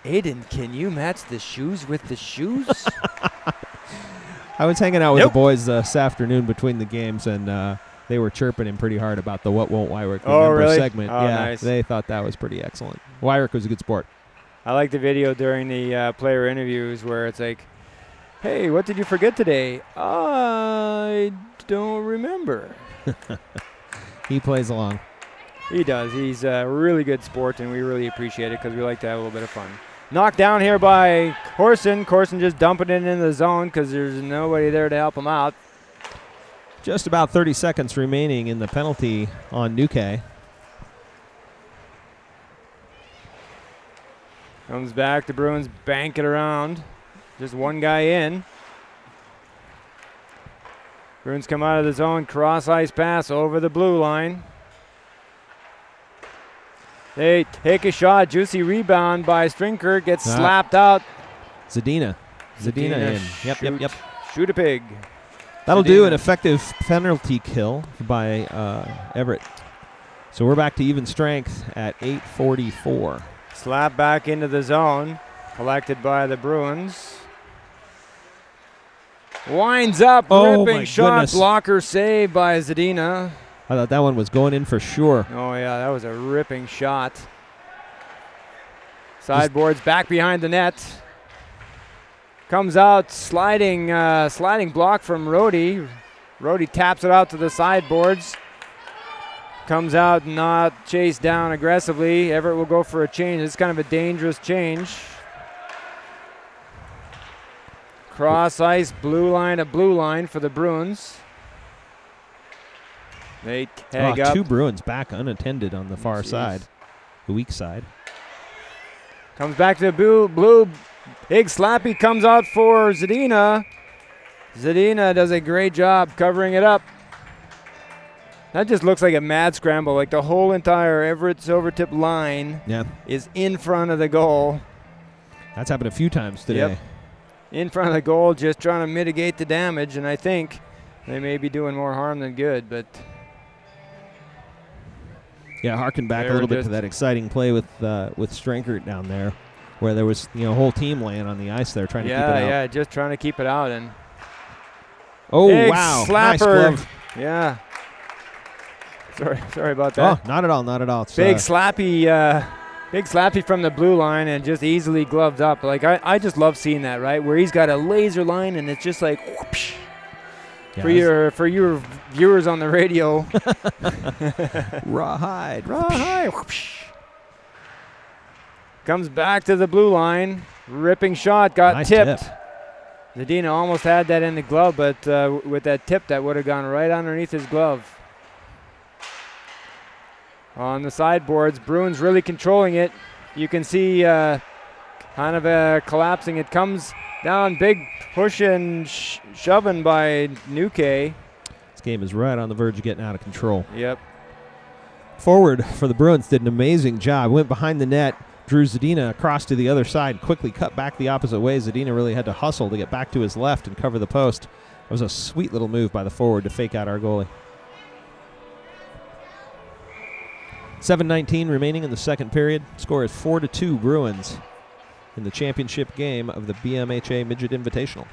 Aiden, can you match the shoes with the shoes? I was hanging out with the boys this afternoon between the games, and they were chirping him pretty hard about the What Won't Wyrick Remember segment. Oh, yeah, nice. They thought that was pretty excellent. Wyrick was a good sport. I like the video during the player interviews where it's like, hey, what did you forget today? I don't remember. He plays along. He does. He's a really good sport, and we really appreciate it because we like to have a little bit of fun. knocked down here by Corson. Corson just dumping it in the zone because there's nobody there to help him out. Just about 30 seconds remaining in the penalty on Nuke. Comes back, the Bruins bank it around. Just one guy in. Bruins come out of the zone, cross ice pass over the blue line. They take a shot, juicy rebound by Strinker, gets slapped out. Zadina in. Yep. Shoot a pig. That'll do an effective penalty kill by Everett. So we're back to even strength at 8:44. Slap back into the zone, collected by the Bruins. Winds up, ripping shot, goodness. blocker save by Zadina. I thought that one was going in for sure. Oh yeah, that was a ripping shot. Sideboards back behind the net. Comes out, sliding block from Rhodey. Rhodey taps it out to the sideboards. Comes out, not chased down aggressively. Everett will go for a change. It's kind of a dangerous change. Cross ice, blue line for the Bruins. They tag up. 2 Bruins back unattended on the far side, the weak side. Comes back to the blue. Big slappy comes out for Zadina. Zadina does a great job covering it up. That just looks like a mad scramble. Like the whole entire Everett Silvertip line is in front of the goal. That's happened a few times today. Yep. In front of the goal, just trying to mitigate the damage, and I think they may be doing more harm than good, but... Yeah, harken back a little bit to that exciting play with Strankert down there, where there was a whole team laying on the ice there trying to keep it out. Yeah, just trying to keep it out. And big slapper. Nice glove. Yeah. Sorry about that. Oh, not at all. It's, big slappy from the blue line and just easily gloved up. Like I just love seeing that, right? Where he's got a laser line and it's just like whoosh. Yeah, for your viewers on the radio. Rawhide. Whoosh. Comes back to the blue line. Ripping shot, got tipped. Zadina almost had that in the glove, but with that tip, that would have gone right underneath his glove. On the sideboards, Bruins really controlling it. You can see kind of collapsing. It comes down, big push and shoving by Nuke. This game is right on the verge of getting out of control. Yep. Forward for the Bruins did an amazing job. Went behind the net, drew Zadina across to the other side, quickly cut back the opposite way. Zadina really had to hustle to get back to his left and cover the post. It was a sweet little move by the forward to fake out our goalie. 7:19 remaining in the second period. Score is 4-2 Bruins in the championship game of the BMHA Midget Invitational.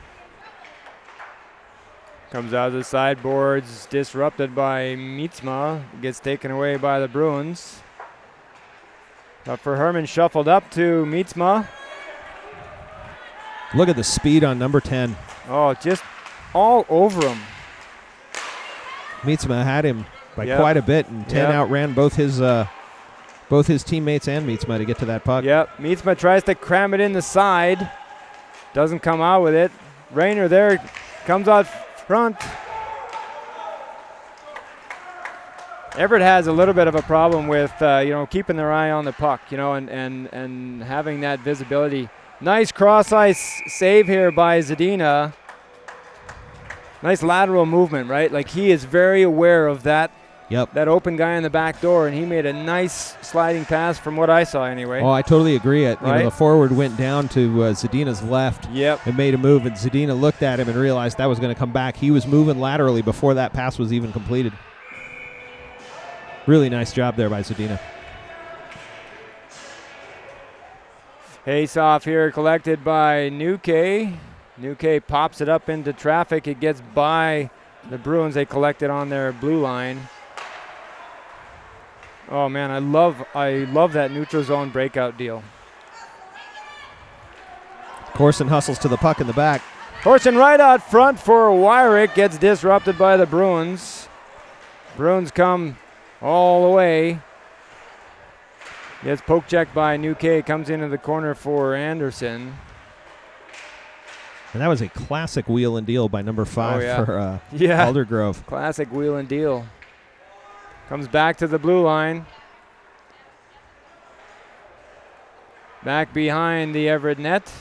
Comes out of the sideboards, disrupted by Mietzma. Gets taken away by the Bruins. But for Herman, shuffled up to Mietzma. Look at the speed on number 10. Oh, just all over him. Mietzma had him by quite a bit, and 10 outran both his teammates and Mietzma to get to that puck. Yep, Mietzma tries to cram it in the side. Doesn't come out with it. Rayner there comes out front. Everett has a little bit of a problem with keeping their eye on the puck, and having that visibility. Nice cross ice save here by Zadina. Nice lateral movement, right? Like he is very aware of that. Yep. That open guy in the back door, and he made a nice sliding pass from what I saw anyway. Oh, I totally agree. The forward went down to Zadina's left and made a move, and Zadina looked at him and realized that was going to come back. He was moving laterally before that pass was even completed. Really nice job there by Zadina. Face off here collected by Nuke. Nuke pops it up into traffic. It gets by the Bruins. They collect it on their blue line. Oh man, I love that neutral zone breakout deal. Corson hustles to the puck in the back. Corson right out front for Wyrick, gets disrupted by the Bruins. Bruins come all the way. Gets poke checked by New K. Comes into the corner for Anderson. And that was a classic wheel and deal by number 5 for Aldergrove. Classic wheel and deal. Comes back to the blue line. Back behind the Everett net.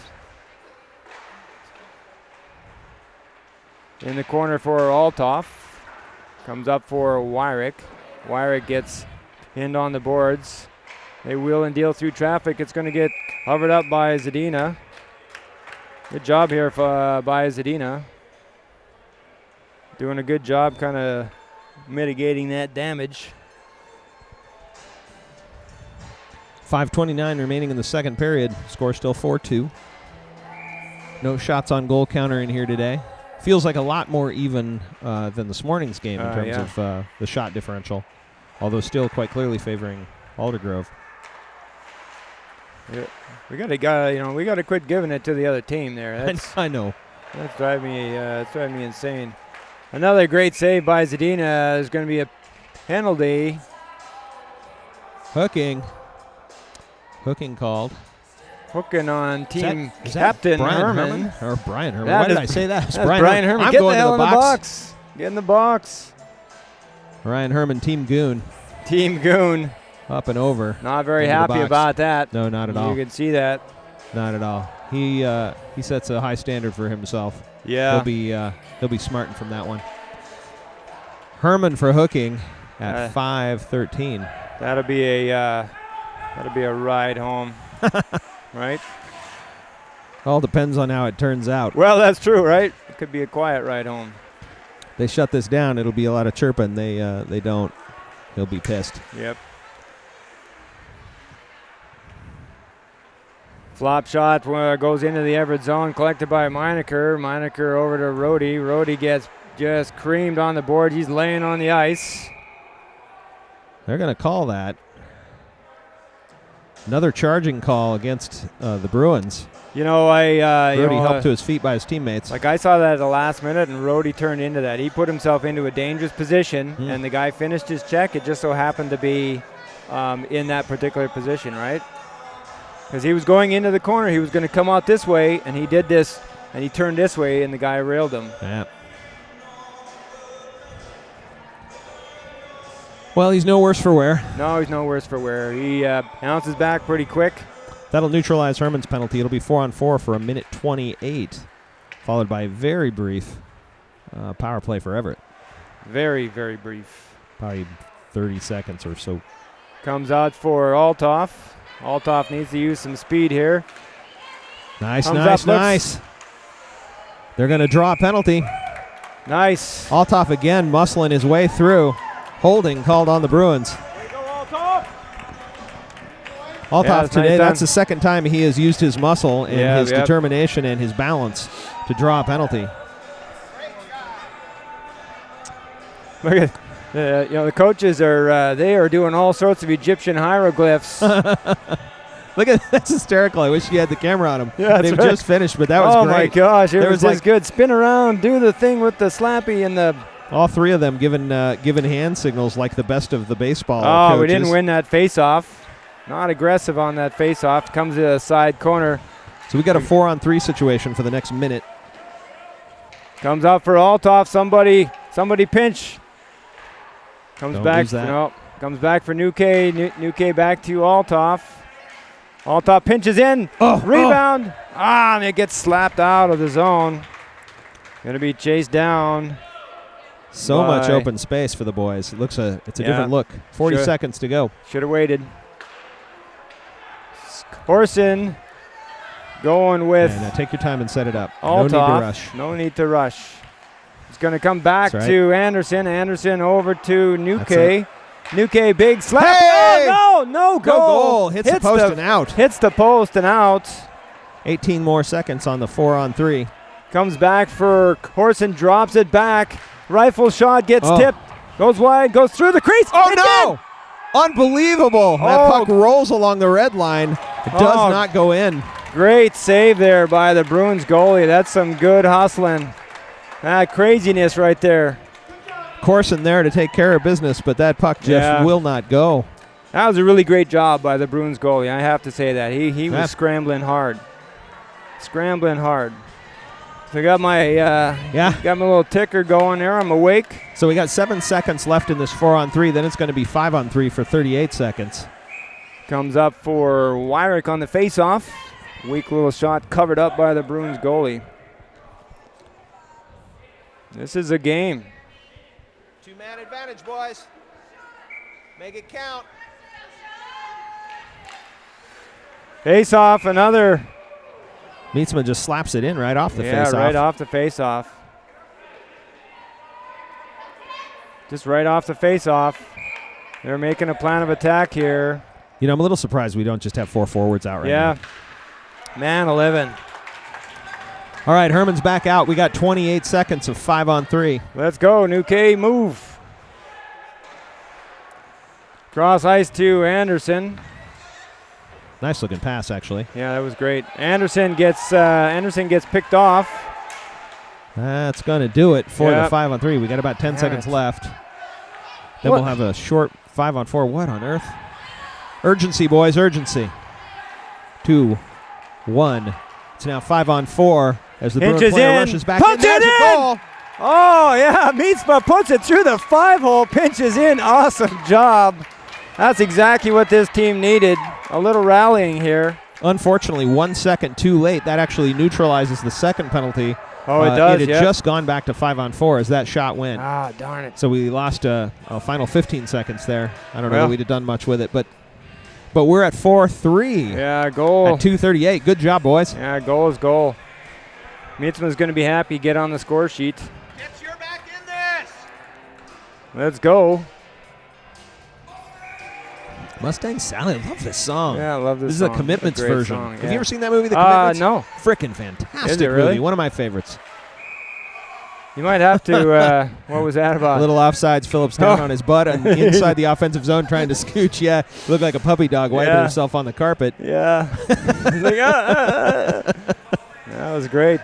In the corner for Althoff. Comes up for Wyrick. Wyrick gets pinned on the boards. They wheel and deal through traffic. It's going to get hovered up by Zadina. Good job here by Zadina. Doing a good job kind of mitigating that damage. 5:29 remaining in the second period. Score still 4-2. No shots on goal counter in here today. Feels like a lot more even than this morning's game in terms of the shot differential, although still quite clearly favoring Aldergrove. Yeah, we gotta quit giving it to the other team there. I know. That's driving me insane. Another great save by Zadina is going to be a penalty. Hooking called. Hooking on team is captain Brian Herman. Or Brian Herman. Why did I say that? That's Brian Herman. I'm Get going the hell to the in the box. box. Get in the box. Ryan Herman, Team Goon. Team Goon. Up and over. Not very happy about that. No, not at all. You can see that. Not at all. He sets a high standard for himself. Yeah. He'll be smarting from that one. Herman for hooking at 5:13. That'll be a ride home. Right? All depends on how it turns out. Well, that's true, right? It could be a quiet ride home. They shut this down, it'll be a lot of chirping. They don't. He'll be pissed. Yep. Flop shot goes into the Everett zone, collected by Meinecker. Meinecker over to Rhodey. Rhodey gets just creamed on the board. He's laying on the ice. They're going to call that. Another charging call against the Bruins. Rhodey helped to his feet by his teammates. Like, I saw that at the last minute, and Rhodey turned into that. He put himself into a dangerous position, and the guy finished his check. It just so happened to be in that particular position, right? Because he was going into the corner. He was going to come out this way, and he did this, and he turned this way, and the guy railed him. Yeah. Well, he's no worse for wear. No, he's no worse for wear. He bounces back pretty quick. That'll neutralize Herman's penalty. It'll be 4-on-4 for 1:28, followed by a very brief power play for Everett. Very, very brief. Probably 30 seconds or so. Comes out for Althoff. Althoff needs to use some speed here. Nice. They're going to draw a penalty. Nice. Althoff again muscling his way through. Holding called on the Bruins. Althoff today, that's the second time he has used his muscle and his determination and his balance to draw a penalty. Look at the coaches are doing all sorts of Egyptian hieroglyphs. Look at that's hysterical. I wish you had the camera on him. Yeah, they've just finished, but that was great. Oh my gosh, it was just good. Spin around, do the thing with the slappy and the. All three of them given hand signals like the best of the baseball coaches. We didn't win that face-off. Not aggressive on that face-off. Comes to the side corner. So we got a 4-on-3 situation for the next minute. Comes out for Althoff. Somebody pinch. Comes back. No, comes back for New K. New K back to Althoff. Althoff pinches in. Rebound. And it gets slapped out of the zone. Going to be chased down. So much open space for the boys. It looks it's a different look. 40 seconds to go. Should have waited. Corson going with. Now take your time and set it up. Althoff. No need to rush. No need to rush. It's going to come back to Anderson. Anderson over to New K. New K big slap. Hey! Oh, no goal. Hits the post and out. Hits the post and out. 18 more seconds on the 4-on-3. Comes back for Corson. Drops it back. Rifle shot gets tipped. Goes wide. Goes through the crease. Oh, no. Unbelievable. That puck rolls along the red line. It does not go in. Great save there by the Bruins goalie. That's some good hustling. Craziness right there. Corson there to take care of business, but that puck just will not go. That was a really great job by the Bruins goalie. I have to say that. He was scrambling hard. Scrambling hard. So I got my got my little ticker going there. I'm awake. So we got 7 seconds left in this 4-on-3. Then it's going to be 5-on-3 for 38 seconds. Comes up for Wyrick on the face-off. Weak little shot covered up by the Bruins goalie. This is a game. 2-man advantage, boys. Make it count. Face-off, another. Mietzma just slaps it in right off the face-off. Yeah, right off the face-off. Just right off the face-off. They're making a plan of attack here. You know, I'm a little surprised we don't just have 4 forwards out right now. Yeah. Man, 11. All right, Herman's back out. We got 28 seconds of 5-on-3. Let's go, New K, move. Cross ice to Anderson. Nice looking pass, actually. Yeah, that was great. Anderson gets picked off. That's going to do it for the 5-on-3. We got about 10 seconds left. Then we'll have a short 5-on-4. What on earth? Urgency, boys, urgency. 2, 1. It's now 5-on-4 as the Bruins player rushes back in. There's a goal. Oh, yeah, Mietzma puts it through the 5-hole, pinches in. Awesome job. That's exactly what this team needed. A little rallying here. Unfortunately, 1 second too late. That actually neutralizes the second penalty. Oh, it does, It had just gone back to 5-on-4 as that shot went. Ah, darn it. So we lost a final 15 seconds there. I don't know that we'd have done much with it, but we're at 4-3. Yeah, goal. At 2:38. Good job, boys. Yeah, goal is goal. Mietzma's going to be happy. Get on the score sheet. Get your back in this. Let's go. Mustang Sally, I love this song. Yeah, I love this song. This is song. a Commitments version. Song, Have you ever seen that movie, The Commitments? No. Frickin' fantastic Is it really? movie. One of my favorites. You might have to, what was that about? A little offsides, Phillips down on his butt and inside the offensive zone trying to scooch. Yeah, looked like a puppy dog wiping himself on the carpet. Yeah. That was great.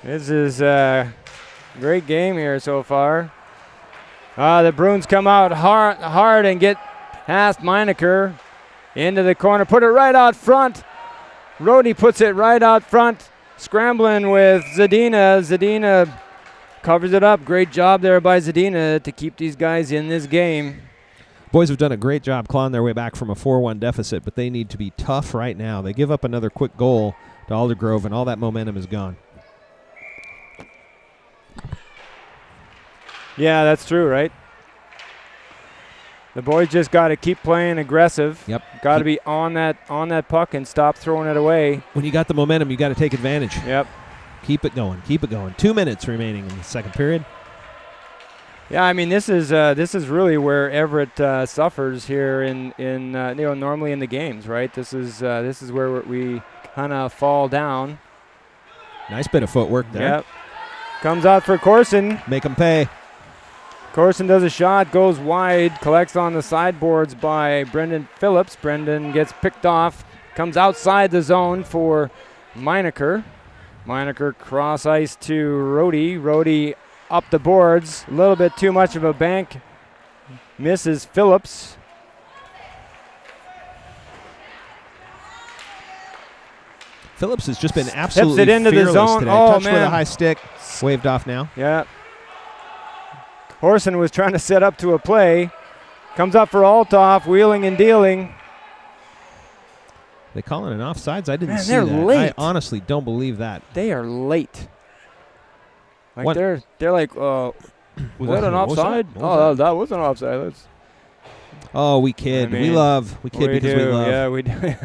This is a great game here so far. The Bruins come out hard and get past Meinecker into the corner. Put it right out front. Rhodey puts it right out front. Scrambling with Zadina. Zadina covers it up. Great job there by Zadina to keep these guys in this game. Boys have done a great job clawing their way back from a 4-1 deficit, but they need to be tough right now. They give up another quick goal to Aldergrove, and all that momentum is gone. Yeah, that's true, right? The boys just got to keep playing aggressive. Yep. Got to be on that puck and stop throwing it away. When you got the momentum, you got to take advantage. Yep. Keep it going. Keep it going. 2 minutes remaining in the second period. Yeah, I mean this is really where Everett suffers here in normally in the games, right? This is where we kind of fall down. Nice bit of footwork there. Yep. Comes out for Corson. Make them pay. Corson does a shot, goes wide, collects on the sideboards by Brendan Phillips. Brendan gets picked off, comes outside the zone for Meinecker. Meinecker cross ice to Rhodey. Rhodey up the boards, a little bit too much of a bank. Misses Phillips. Phillips has just been absolutely Tips it into fearless the zone. today. Oh, Touched man. with a high stick, waved off now. Yeah. Horson was trying to set up to a play. Comes up for Althoff, wheeling and dealing. They calling an offsides? I didn't see they're that. late. I honestly don't believe that. They are late. Like What? they're like, what an offside? Oh, that was an offside. Oh, we kid. I mean, we love. We kid because we love. Yeah, we do.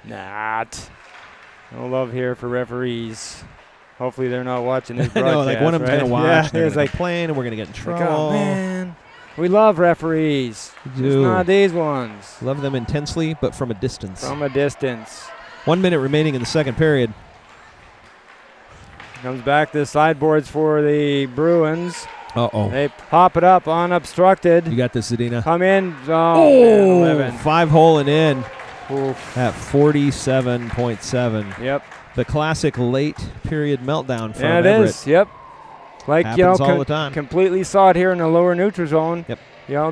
Not. No love here for referees. Hopefully they're not watching this I broadcast. know, like one of them's right? going to watch. Yeah, They're it's like playing, and we're going to get in trouble. Like, oh, man. We love referees. We do. It's not these ones. Love them intensely, but from a distance. From a distance. 1 minute remaining in the second period. Comes back to the sideboards for the Bruins. Uh-oh. They pop it up unobstructed. You got this, Zadina. Come in. Oh, man, 11. 5-hole and in. Oof. At 47.7. Yep. The classic late period meltdown from Yeah, it Everett. is. Yep. Like, Happens all the time. completely saw it here in the lower neutral zone. Yep.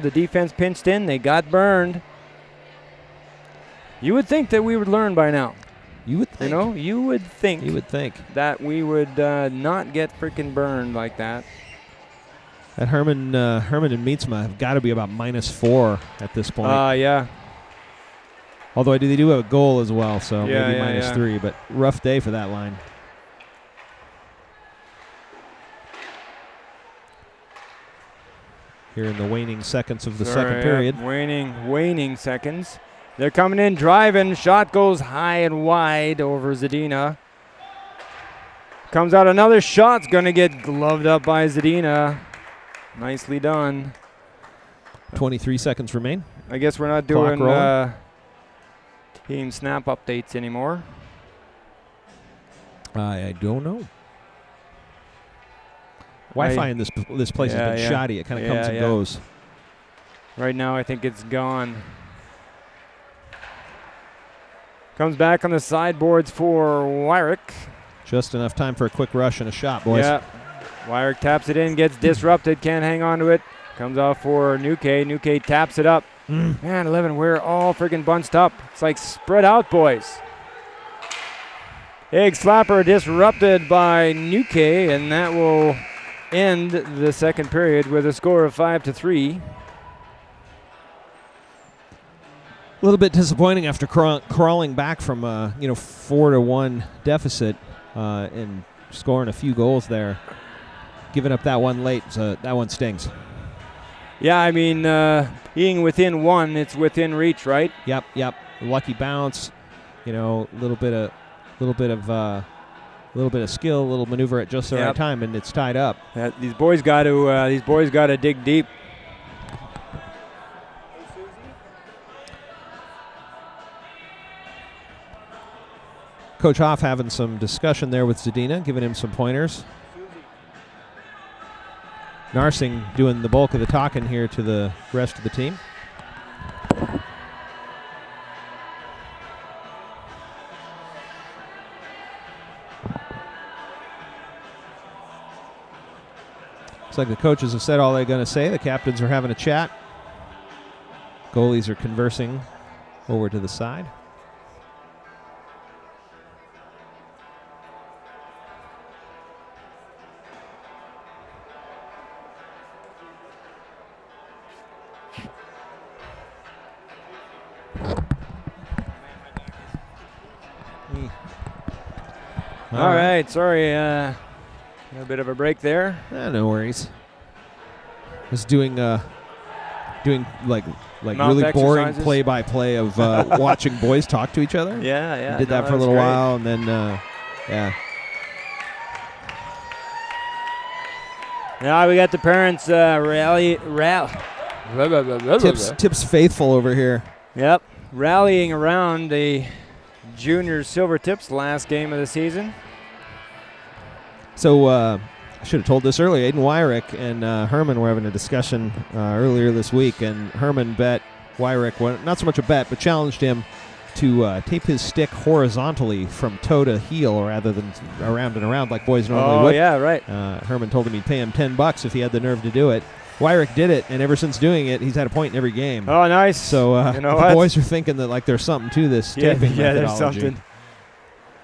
The defense pinched in. They got burned. You would think that we would learn by now. You would think. You would think. You would think. That we would not get freaking burned like that. That Herman and Mietzma have got to be about -4 at this point. Yeah. Although they do have a goal as well, so Yeah, maybe yeah, -3. But rough day for that line. Here in the waning seconds of the second period. Waning seconds. They're coming in, driving. Shot goes high and wide over Zadina. Comes out another shot's going to get gloved up by Zadina. Nicely done. 23 seconds remain. I guess we're not Clock doing team snap updates anymore. I don't know. Wi-Fi in this place has been shoddy. It kind of comes and goes. Right now, I think it's gone. Comes back on the sideboards for Wyrick. Just enough time for a quick rush and a shot, boys. Yeah. Wyrick taps it in, gets disrupted, can't hang on to it. Comes off for Nuke. Nuke taps it up. Man, 11, we're all friggin' bunched up. It's like spread out, boys. Egg slapper disrupted by Nuke, and that will end the second period with a score of 5-3. A little bit disappointing after crawling back from a 4-1 deficit and scoring a few goals there. Giving up that one late, so that one stings. Yeah, I mean, being within one, it's within reach, right? Yep. Lucky bounce, a little bit of skill, a little maneuver at just the right time, and it's tied up. These boys got to dig deep. Coach Hoff having some discussion there with Zadina, giving him some pointers. Narsing doing the bulk of the talking here to the rest of the team. Looks like the coaches have said all they're going to say. The captains are having a chat. Goalies are conversing over to the side. All right, sorry, a bit of a break there. No worries. Just doing like Mouth really boring exercises. play-by-play of watching boys talk to each other. Yeah. Did that for a little while, and then yeah. Now we got the parents Tips faithful over here. Yep, rallying around the JrSilvertips last game of the season. So I should have told this earlier. Aiden Wyrick and Herman were having a discussion earlier this week, and Herman bet Wyrick, well, not so much a bet, but challenged him to tape his stick horizontally from toe to heel rather than around and around like boys normally would. Oh, yeah, right. Herman told him he'd pay him $10 if he had the nerve to do it. Wyrick did it, and ever since doing it, he's had a point in every game. Oh, nice. So the boys are thinking that like there's something to this taping methodology. There's something.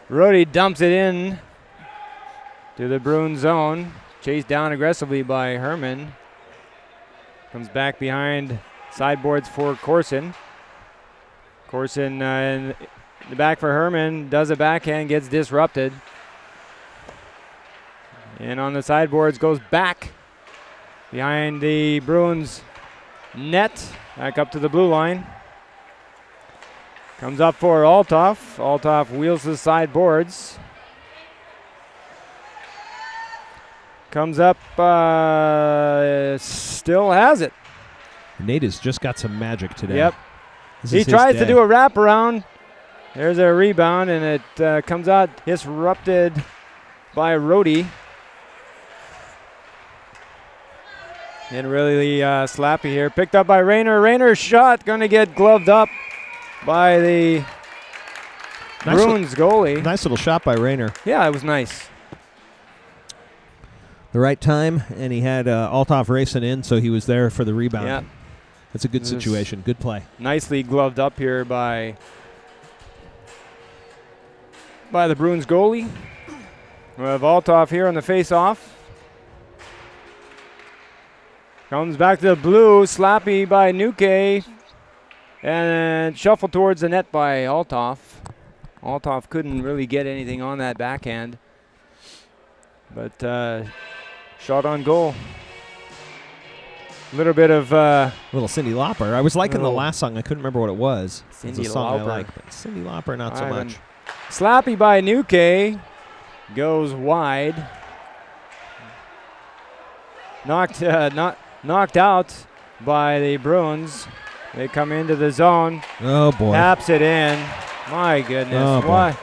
Rhodey dumps it in to the Bruin zone. Chased down aggressively by Herman. Comes back behind sideboards for Corson. Corson in the back for Herman. Does a backhand, gets disrupted. And on the sideboards goes back behind the Bruins net. Back up to the blue line. Comes up for Althoff. Althoff wheels the sideboards. Comes up, still has it. Nate has just got some magic today. Yep. He tries to do a wraparound. There's a rebound, and it comes out disrupted by Rhodey. And really slappy here. Picked up by Rayner. Rayner's shot going to get gloved up by the Bruins goalie. Nice little shot by Rayner. Yeah, it was nice. the right time, and he had Althoff racing in, so he was there for the rebound. Yeah. That's a good situation. Good play. Nicely gloved up here by the Bruins goalie. We have Althoff here on the face-off. Comes back to the blue, slappy by Nuke, and shuffled towards the net by Althoff. Althoff couldn't really get anything on that backhand, but shot on goal. A little bit of little Cyndi Lauper. I was liking the last song. I couldn't remember what it was. Cyndi It's a song Lauper. I like, but Cyndi Lauper not so much. Slappy by Nuke goes wide. Knocked out by the Bruins. They come into the zone. Oh boy! Taps it in. My goodness! Oh, boy. What?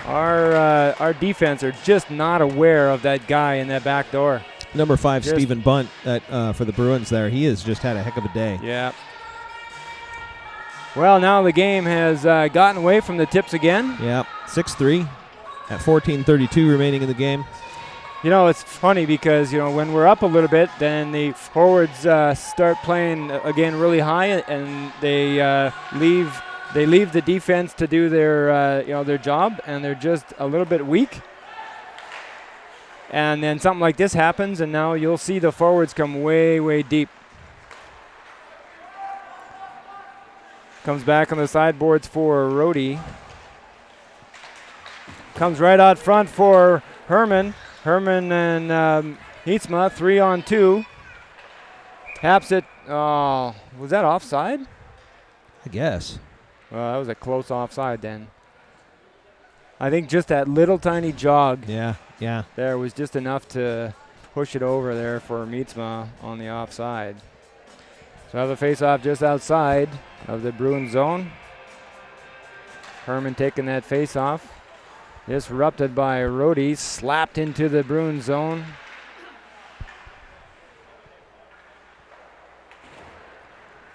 Our defense are just not aware of that guy in that back door. Number 5, Stephen Bunt, for the Bruins there. He has just had a heck of a day. Yeah. Well, now the game has gotten away from the Tips again. Yeah, 6-3 at 14:32 remaining in the game. You know, it's funny because, you know, when we're up a little bit, then the forwards start playing again really high, and they leave the defense to do their their job, and they're just a little bit weak. And then something like this happens, and now you'll see the forwards come way, way deep. Comes back on the sideboards for Rhodey. Comes right out front for Herman. Herman and Heitzma, 3-on-2. Taps it. Oh, was that offside? I guess. Well, that was a close offside then. I think just that little tiny jog Yeah. there was just enough to push it over there for Heitzma on the offside. So have a face-off just outside of the Bruins zone. Herman taking that face-off. Disrupted by Rhodey, slapped into the Bruins zone.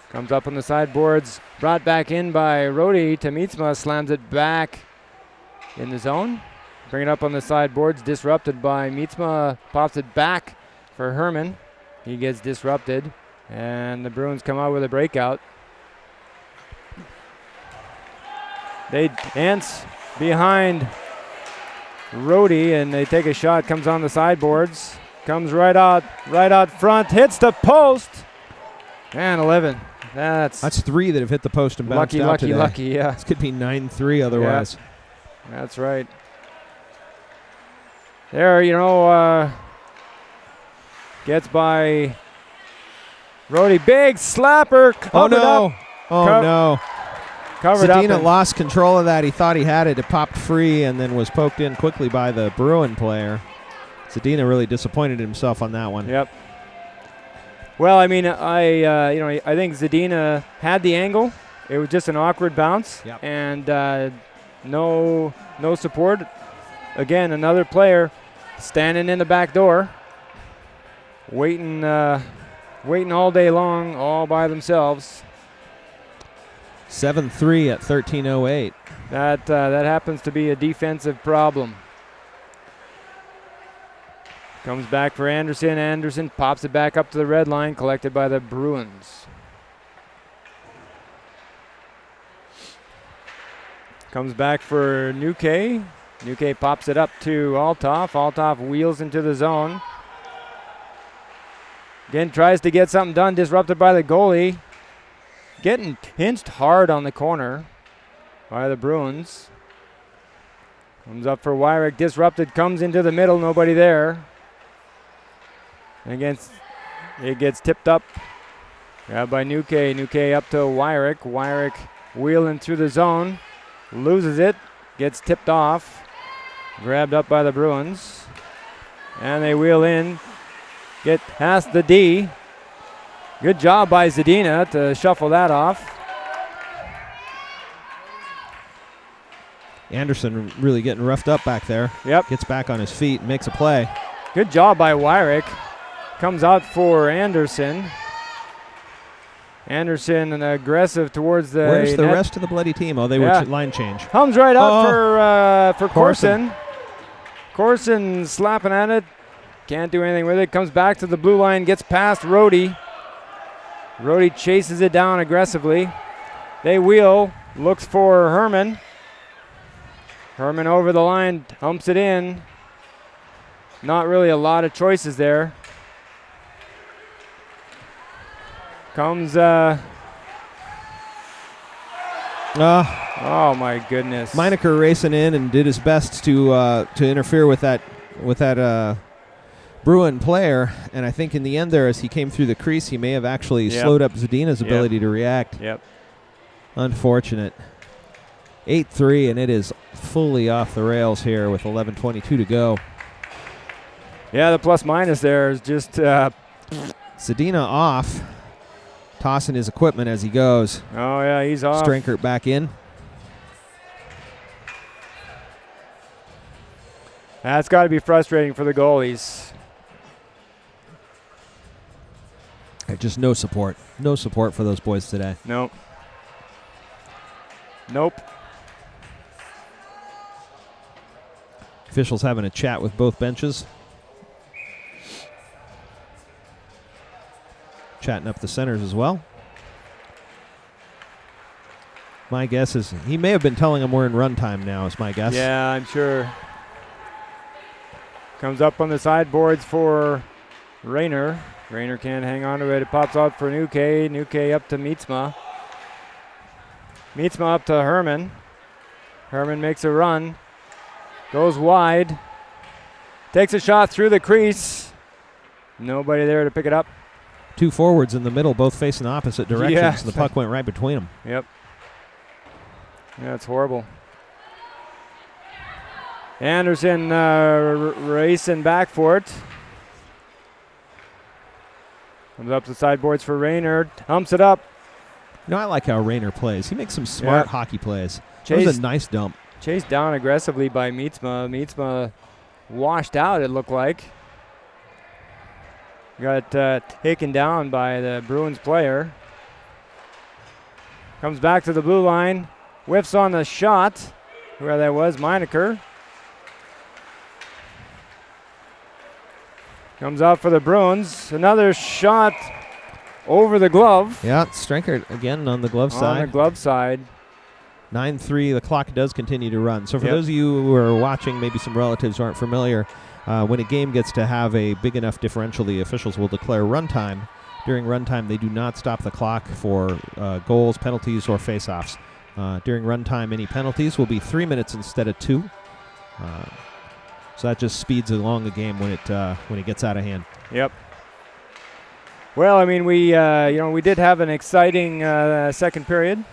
Comes up on the sideboards, brought back in by Rhodey. Heitzma slams it back in the zone. Bring it up on the sideboards, disrupted by Heitzma, pops it back for Herman. He gets disrupted, and the Bruins come out with a breakout. They dance behind Rhodey, and they take a shot. Comes on the sideboards, comes right out front, hits the post, and 11. That's 3 that have hit the post and bounced out today. Lucky, yeah. This could be 9-3 otherwise. Yeah, that's right. There, gets by Rhodey. Big slapper. Covered up. Oh no. Covered up. Zadina lost control of that. He thought he had it. It popped free and then was poked in quickly by the Bruin player. Zadina really disappointed himself on that one. Yep. Well, I mean, I think Zadina had the angle. It was just an awkward bounce. Yep. And no support. Again, another player standing in the back door, waiting all day long, all by themselves. 7-3 at 13:08. That happens to be a defensive problem. Comes back for Anderson. Anderson pops it back up to the red line, collected by the Bruins. Comes back for Nuke. Nuke pops it up to Althoff. Althoff wheels into the zone. Again, tries to get something done, disrupted by the goalie. Getting pinched hard on the corner by the Bruins. Comes up for Wyrick, disrupted, comes into the middle, nobody there. Again, it gets tipped up. Grabbed by Nuke. Nuke up to Wyrick. Wyrick wheeling through the zone. Loses it. Gets tipped off. Grabbed up by the Bruins. And they wheel in. Get past the D. Good job by Zadina to shuffle that off. Anderson really getting roughed up back there. Yep. Gets back on his feet and makes a play. Good job by Wyrick. Comes out for Anderson. Anderson and aggressive towards the Where's the net. rest of the bloody team? Oh, they were line change. Comes right out for Corson. Corson slapping at it. Can't do anything with it. Comes back to the blue line. Gets past Rhodey. Rhodey chases it down aggressively. They wheel. Looks for Herman. Herman over the line. Humps it in. Not really a lot of choices there. Comes... oh my goodness! Meinecker racing in and did his best to interfere with that Bruin player, and I think in the end there, as he came through the crease, he may have actually slowed up Zadina's ability to react. Yep. Unfortunate. 8-3, and it is fully off the rails here with 11:22 to go. Yeah, the plus minus there is just Zadina off. Tossing his equipment as he goes. Oh, yeah, he's off. Strankert back in. That's got to be frustrating for the goalies. Just no support. No support for those boys today. Nope. Nope. Officials having a chat with both benches. Chatting up the centers as well. My guess is he may have been telling them we're in run time now, is my guess. Yeah, I'm sure. Comes up on the sideboards for Rayner. Rayner can't hang on to it. It pops out for Nuke. Nuke up to Mietzma. Mietzma up to Herman. Herman makes a run. Goes wide. Takes a shot through the crease. Nobody there to pick it up. Two forwards in the middle, both facing opposite directions. Yeah. The puck went right between them. Yep. Yeah, it's horrible. Anderson racing back for it. Comes up the sideboards for Rayner. Humps it up. You know, I like how Rayner plays. He makes some smart hockey plays. That was a nice dump. Chased down aggressively by Mietzma. Mietzma washed out, it looked like. Got taken down by the Bruins player. Comes back to the blue line. Whiffs on the shot. Where that was, Meinecker. Comes out for the Bruins. Another shot over the glove. Yeah, Strankert again on the glove side. On the glove side. 9-3, the clock does continue to run. So for those of you who are watching, maybe some relatives who aren't familiar, when a game gets to have a big enough differential, the officials will declare runtime. During runtime, they do not stop the clock for goals, penalties, or face-offs. During runtime, any penalties will be 3 minutes instead of 2. So that just speeds along the game when it gets out of hand. Yep. Well, I mean, we did have an exciting second period,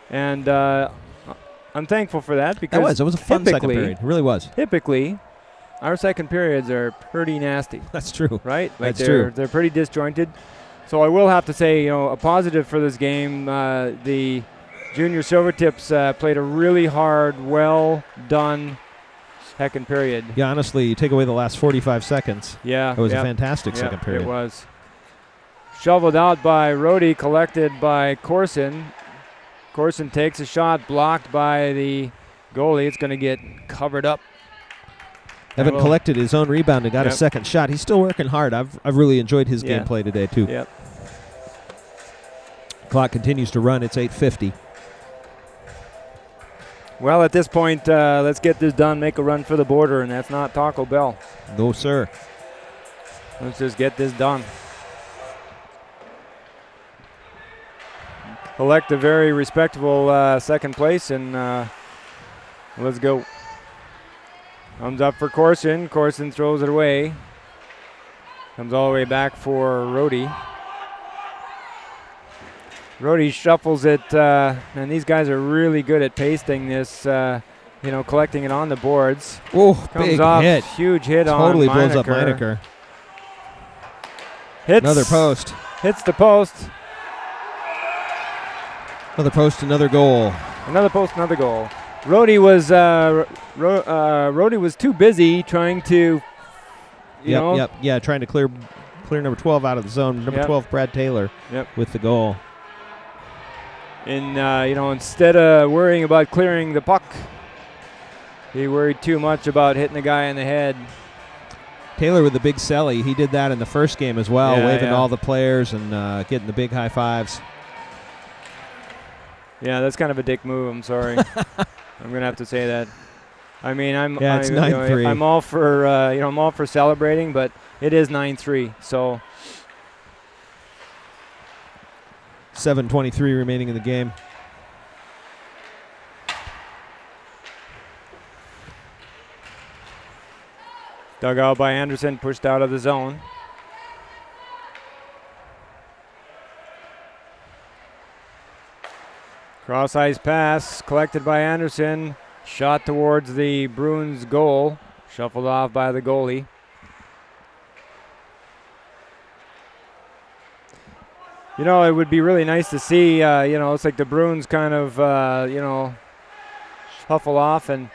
and I'm thankful for that because it was a fun second period. It really was. Typically, our second periods are pretty nasty. That's true. Right? That's true. They're pretty disjointed. So I will have to say, a positive for this game. The Junior Silvertips played a really hard, well done second period. Yeah, honestly, you take away the last 45 seconds. Yeah, it was a fantastic second period. It was. Shoveled out by Rhodey, collected by Corson. Corson takes a shot, blocked by the goalie. It's going to get covered up. Evan collected his own rebound and got a second shot. He's still working hard. I've really enjoyed his gameplay today, too. Yep. Clock continues to run. It's 8:50. Well, at this point, let's get this done, make a run for the border, and that's not Taco Bell. No, sir. Let's just get this done. Collect a very respectable second place, and let's go. Comes up for Corson. Corson throws it away. Comes all the way back for Rhodey. Rhodey shuffles it, and these guys are really good at pasting this, collecting it on the boards. Oh, comes big off, hit. Huge hit totally on blows up Meinecker. Hits another post. Hits the post. Another post, another goal. Another post, another goal. Rhodey was too busy trying to, trying to clear number 12 out of the zone. Number 12, Brad Taylor, with the goal. And instead of worrying about clearing the puck, He worried too much about hitting the guy in the head. Taylor with the big celly. He did that in the first game as well, Yeah, waving yeah. all the players and getting the big high fives. Yeah, that's kind of a dick move. I'm sorry. I'm gonna have to say that. I mean, It's 9-3. I'm all for I'm all for celebrating, but it is 9-3. So 7:23 remaining in the game. dug out by Anderson, pushed out of the zone. Cross-ice pass collected by Anderson. Shot towards the Bruins goal. Shuffled off by the goalie. You know, it would be really nice to see, it's like the Bruins kind of, shuffle off and...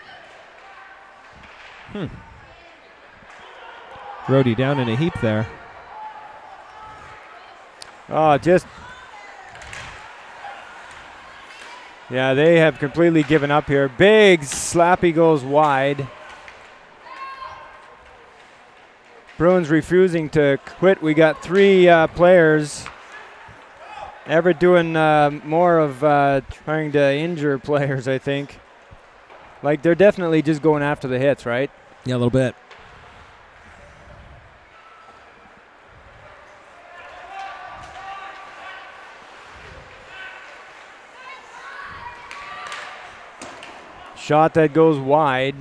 Rhodey down in a heap there. Oh, just... Yeah, they have completely given up here. Big slappy goes wide. Bruins refusing to quit. We got 3 players. Everett doing more of trying to injure players, I think. Like, they're definitely just going after the hits, right? Yeah, a little bit. Shot that goes wide.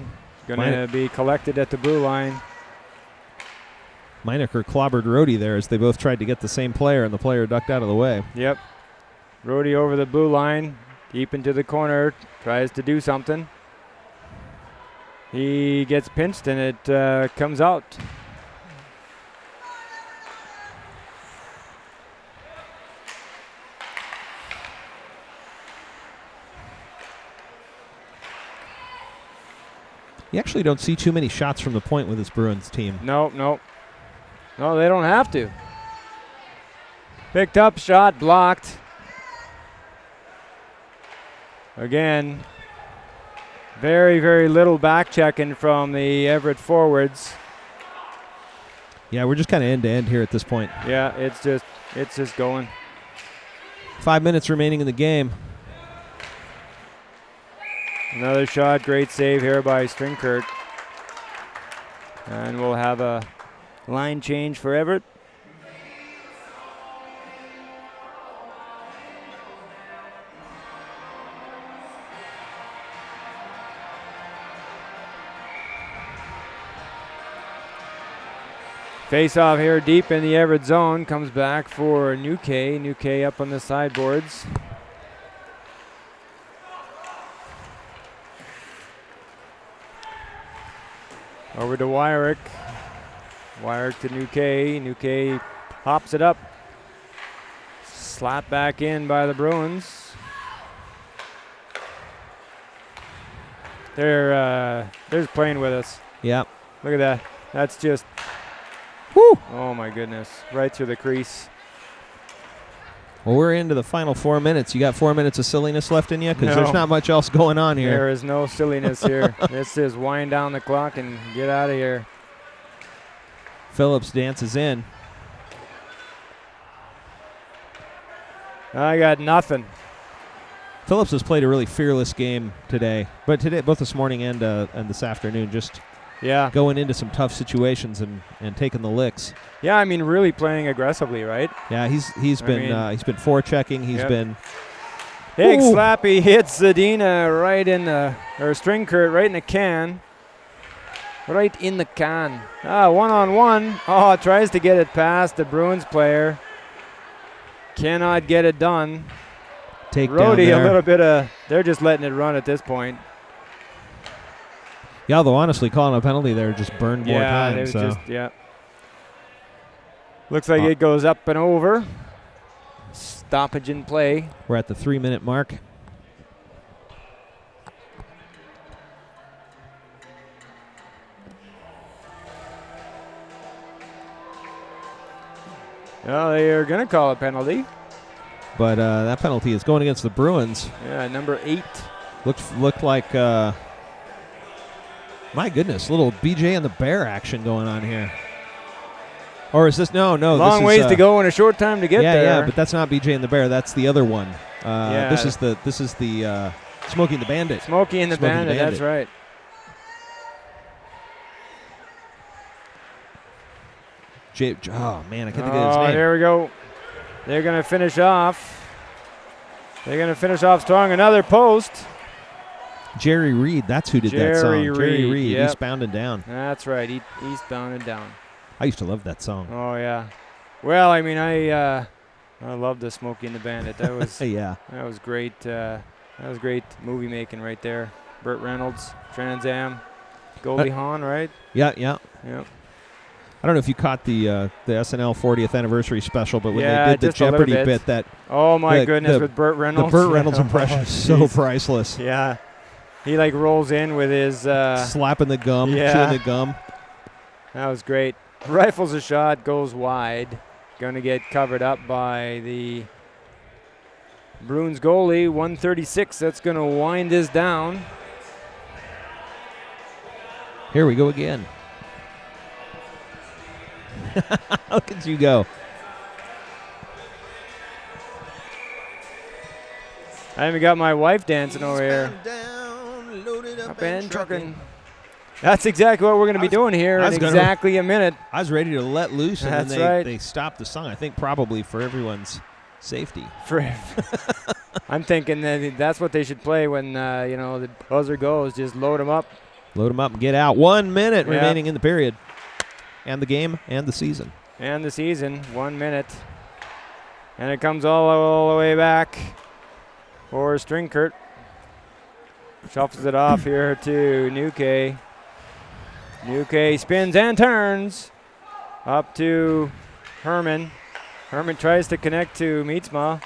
Going to be collected at the blue line. Meinecker clobbered Rhodey there as they both tried to get the same player, and the player ducked out of the way. Yep. Rhodey over the blue line, deep into the corner, tries to do something. He gets pinched, and it comes out. You actually don't see too many shots from the point with this Bruins team. No, they don't have to. Picked up, shot, blocked. Again, very, very little back checking from the Everett forwards. Yeah, we're just kind of end to end here at this point. Yeah, it's just going. 5 minutes remaining in the game. Another shot, great save here by Stringkurt. And we'll have a line change for Everett. Face off here deep in the Everett zone. Comes back for Nuke. Nuke up on the sideboards. Over to Wyrick. Wyrick to Nuke. Nuke pops it up. Slapped back in by the Bruins. They're just playing with us. Yeah. Look at that. That's just... Woo! Oh, my goodness. Right through the crease. Well, we're into the final 4 minutes. You got 4 minutes of silliness left in you? Because No. there's not much else going on here. There is no silliness here. This is wind down the clock and get out of here. Phillips dances in. I got nothing. Phillips has played a really fearless game today. But today, both this morning and this afternoon, just going into some tough situations and taking the licks. Yeah, I mean, really playing aggressively, right? Yeah, he's been forechecking. He's been big slappy hits Zadina right in the Stringkurt right in the can. Right in the can. One-on-one. Oh, tries to get it past the Bruins player. Cannot get it done. Take Rhodey, down there. a little bit of. They're just letting it run at this point. Yeah, although honestly, calling a penalty there just burned more time. It was So. Looks like it goes up and over. Stoppage in play. We're at the 3-minute mark. Well, they are going to call a penalty. But that penalty is going against the Bruins. Yeah, number 8. Looked like My goodness, little BJ and the Bear action going on here. Or is this no? Long ways to go and a short time to get there. Yeah, but that's not BJ and the Bear. That's the other one. This is the Smokey and the Bandit. Smokey and the Bandit. That's right. Oh man, I can't think of his name. There we go. They're gonna finish off. They're gonna finish off strong. Another post. Jerry Reed, that's who did that song. Jerry Reed, yep. Eastbound and Down. That's right, Eastbound and Down. I used to love that song. Oh yeah. Well, I mean, I love the Smokey and the Bandit. That was yeah. That was great. That was great movie making right there. Burt Reynolds, Trans Am, Goldie Hawn, right? Yeah. Yep. I don't know if you caught the SNL 40th anniversary special, but when Yeah, they did the Jeopardy bit, that oh my goodness, with Burt Reynolds, the Burt Reynolds impression is so priceless. Yeah, he like rolls in with his slapping the gum, yeah. chewing the gum. That was great. Rifles a shot, goes wide. Going to get covered up by the Bruins goalie, 136. That's going to wind this down. Here we go again. Look at you go. I even got my wife dancing over here. Down, loaded Up and trucking. That's exactly what we're going to be doing here in exactly a minute. I was ready to let loose, and That's then right. they stopped the song, I think probably for everyone's safety. I'm thinking that's what they should play when the buzzer goes. Just load them up. Load them up and get out. 1 minute remaining in the period. And the game and the season. And the season, 1 minute. And it comes all the way back for Strinkert. Shuffles it off here to Nuke. Nuke spins and turns. Up to Herman. Herman tries to connect to Mietzma.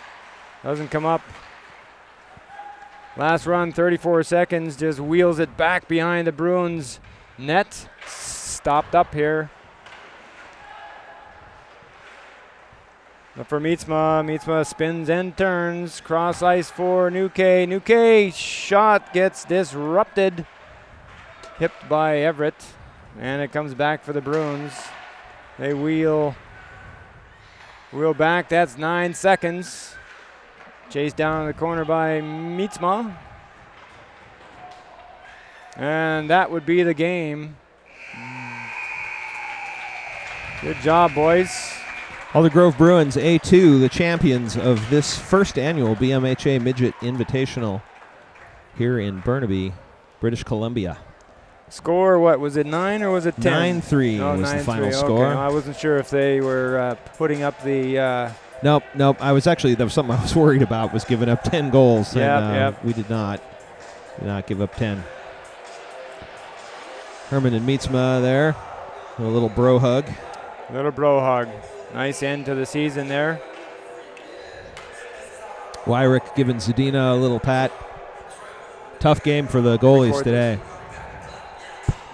Doesn't come up. Last run, 34 seconds. Just wheels it back behind the Bruins net. Stopped up here. But for Mietzma spins and turns. Cross ice for Nuke. Nuke shot gets disrupted. Hipped by Everett. And it comes back for the Bruins. They wheel back. That's 9 seconds. Chased down in the corner by Mietzma. And that would be the game. Good job, boys. Aldergrove Bruins A2, the champions of this first annual BMHA Midget Invitational here in Burnaby, British Columbia. Score, what, was it 9 or was it 10? 9-3 was the final score. Okay. I wasn't sure if they were putting up the... Nope. That was something I was worried about, was giving up 10 goals. Yep. We did not give up 10. Herman and Mietzma there, a little bro hug. Little bro hug. Nice end to the season there. Wyrick giving Zadina a little pat. Tough game for the goalies today.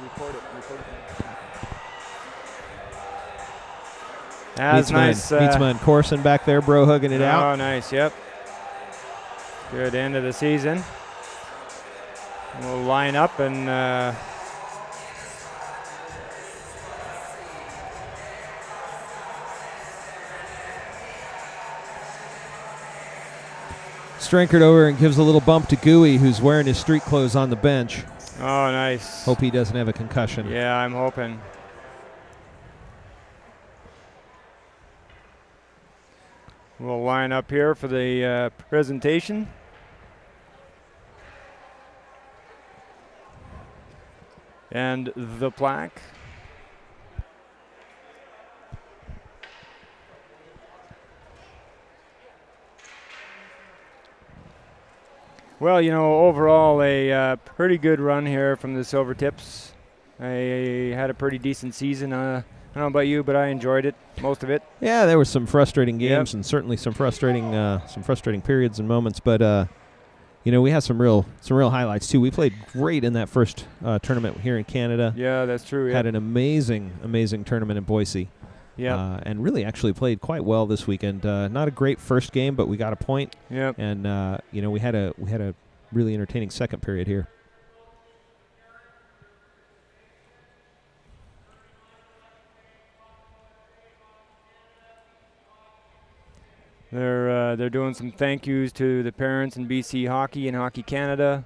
Record it. That's nice. Mietzma and Corson back there, bro hugging it out. Oh, nice, yep. Good end of the season. We'll line up and... Strinkert over and gives a little bump to Gooey, who's wearing his street clothes on the bench. Oh, nice. Hope he doesn't have a concussion. Yeah, I'm hoping. We'll line up here for the presentation. And the plaque. Well, overall a pretty good run here from the Silvertips. I had a pretty decent season. I don't know about you, but I enjoyed it, most of it. Yeah, there were some frustrating games and certainly some frustrating periods and moments. But we had some real highlights too. We played great in that first tournament here in Canada. Yeah, that's true. Had an amazing tournament in Boise. Yeah, and really actually played quite well this weekend. Not a great first game, but we got a point. Yep. And we had a really entertaining second period here. They're doing some thank yous to the parents in BC Hockey and Hockey Canada.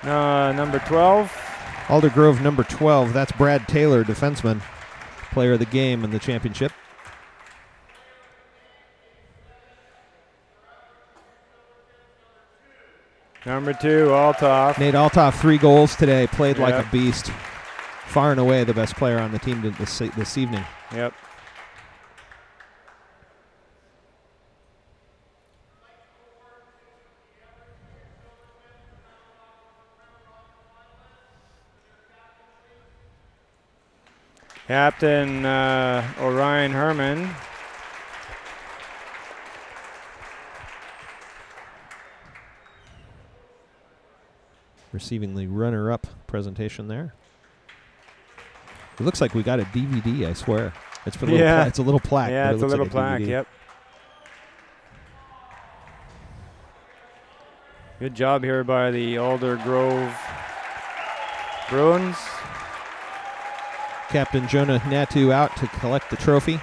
Number 12. Aldergrove number 12. That's Brad Taylor, defenseman, player of the game in the championship. Number 2, Althoff. Nate Althoff, 3 goals today. Played like Yep. a beast. Far and away the best player on the team this evening. Yep. Captain Orion Herman. Receiving the runner-up presentation there. It looks like we got a DVD, I swear. It's a little, it's a little plaque. Yeah, but it's a looks little like plaque, DVD. yep. Good job here by the Aldergrove Bruins. Captain Jonah Natu out to collect the trophy.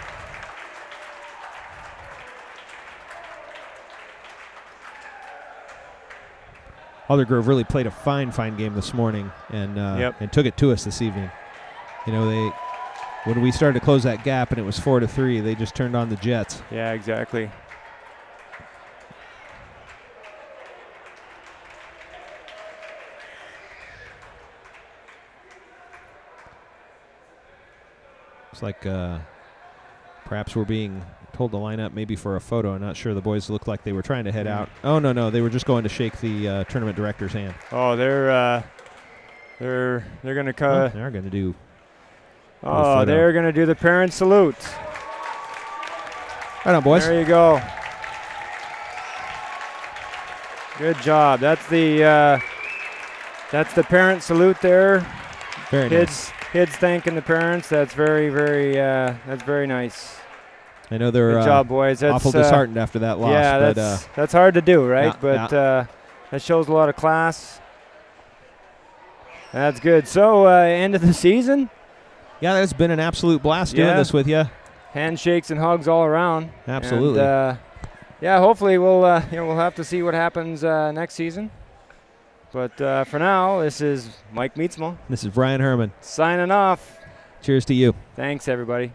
Aldergrove really played a fine game this morning and took it to us this evening. You know, when we started to close that gap and it was 4-3, they just turned on the Jets. Yeah, exactly. It's like perhaps we're being told to line up maybe for a photo. I'm not sure. The boys looked like they were trying to head out. Oh, no, they were just going to shake the tournament director's hand. Oh, they're going to cut. They're going to do. Oh, they're going to do the parent salute. Right on, boys. There you go. Good job. That's the parent salute there. Very nice. Kids thanking the parents. That's very nice. I know they're good job, boys. That's, awful disheartened after that loss. Yeah, but, that's hard to do, right? Yeah, that shows a lot of class. That's good. So, end of the season. Yeah, it's been an absolute blast doing this with you. Handshakes and hugs all around. Absolutely. And, hopefully we'll have to see what happens next season. But for now, this is Mike Meetsma. This is Brian Herman. Signing off. Cheers to you. Thanks, everybody.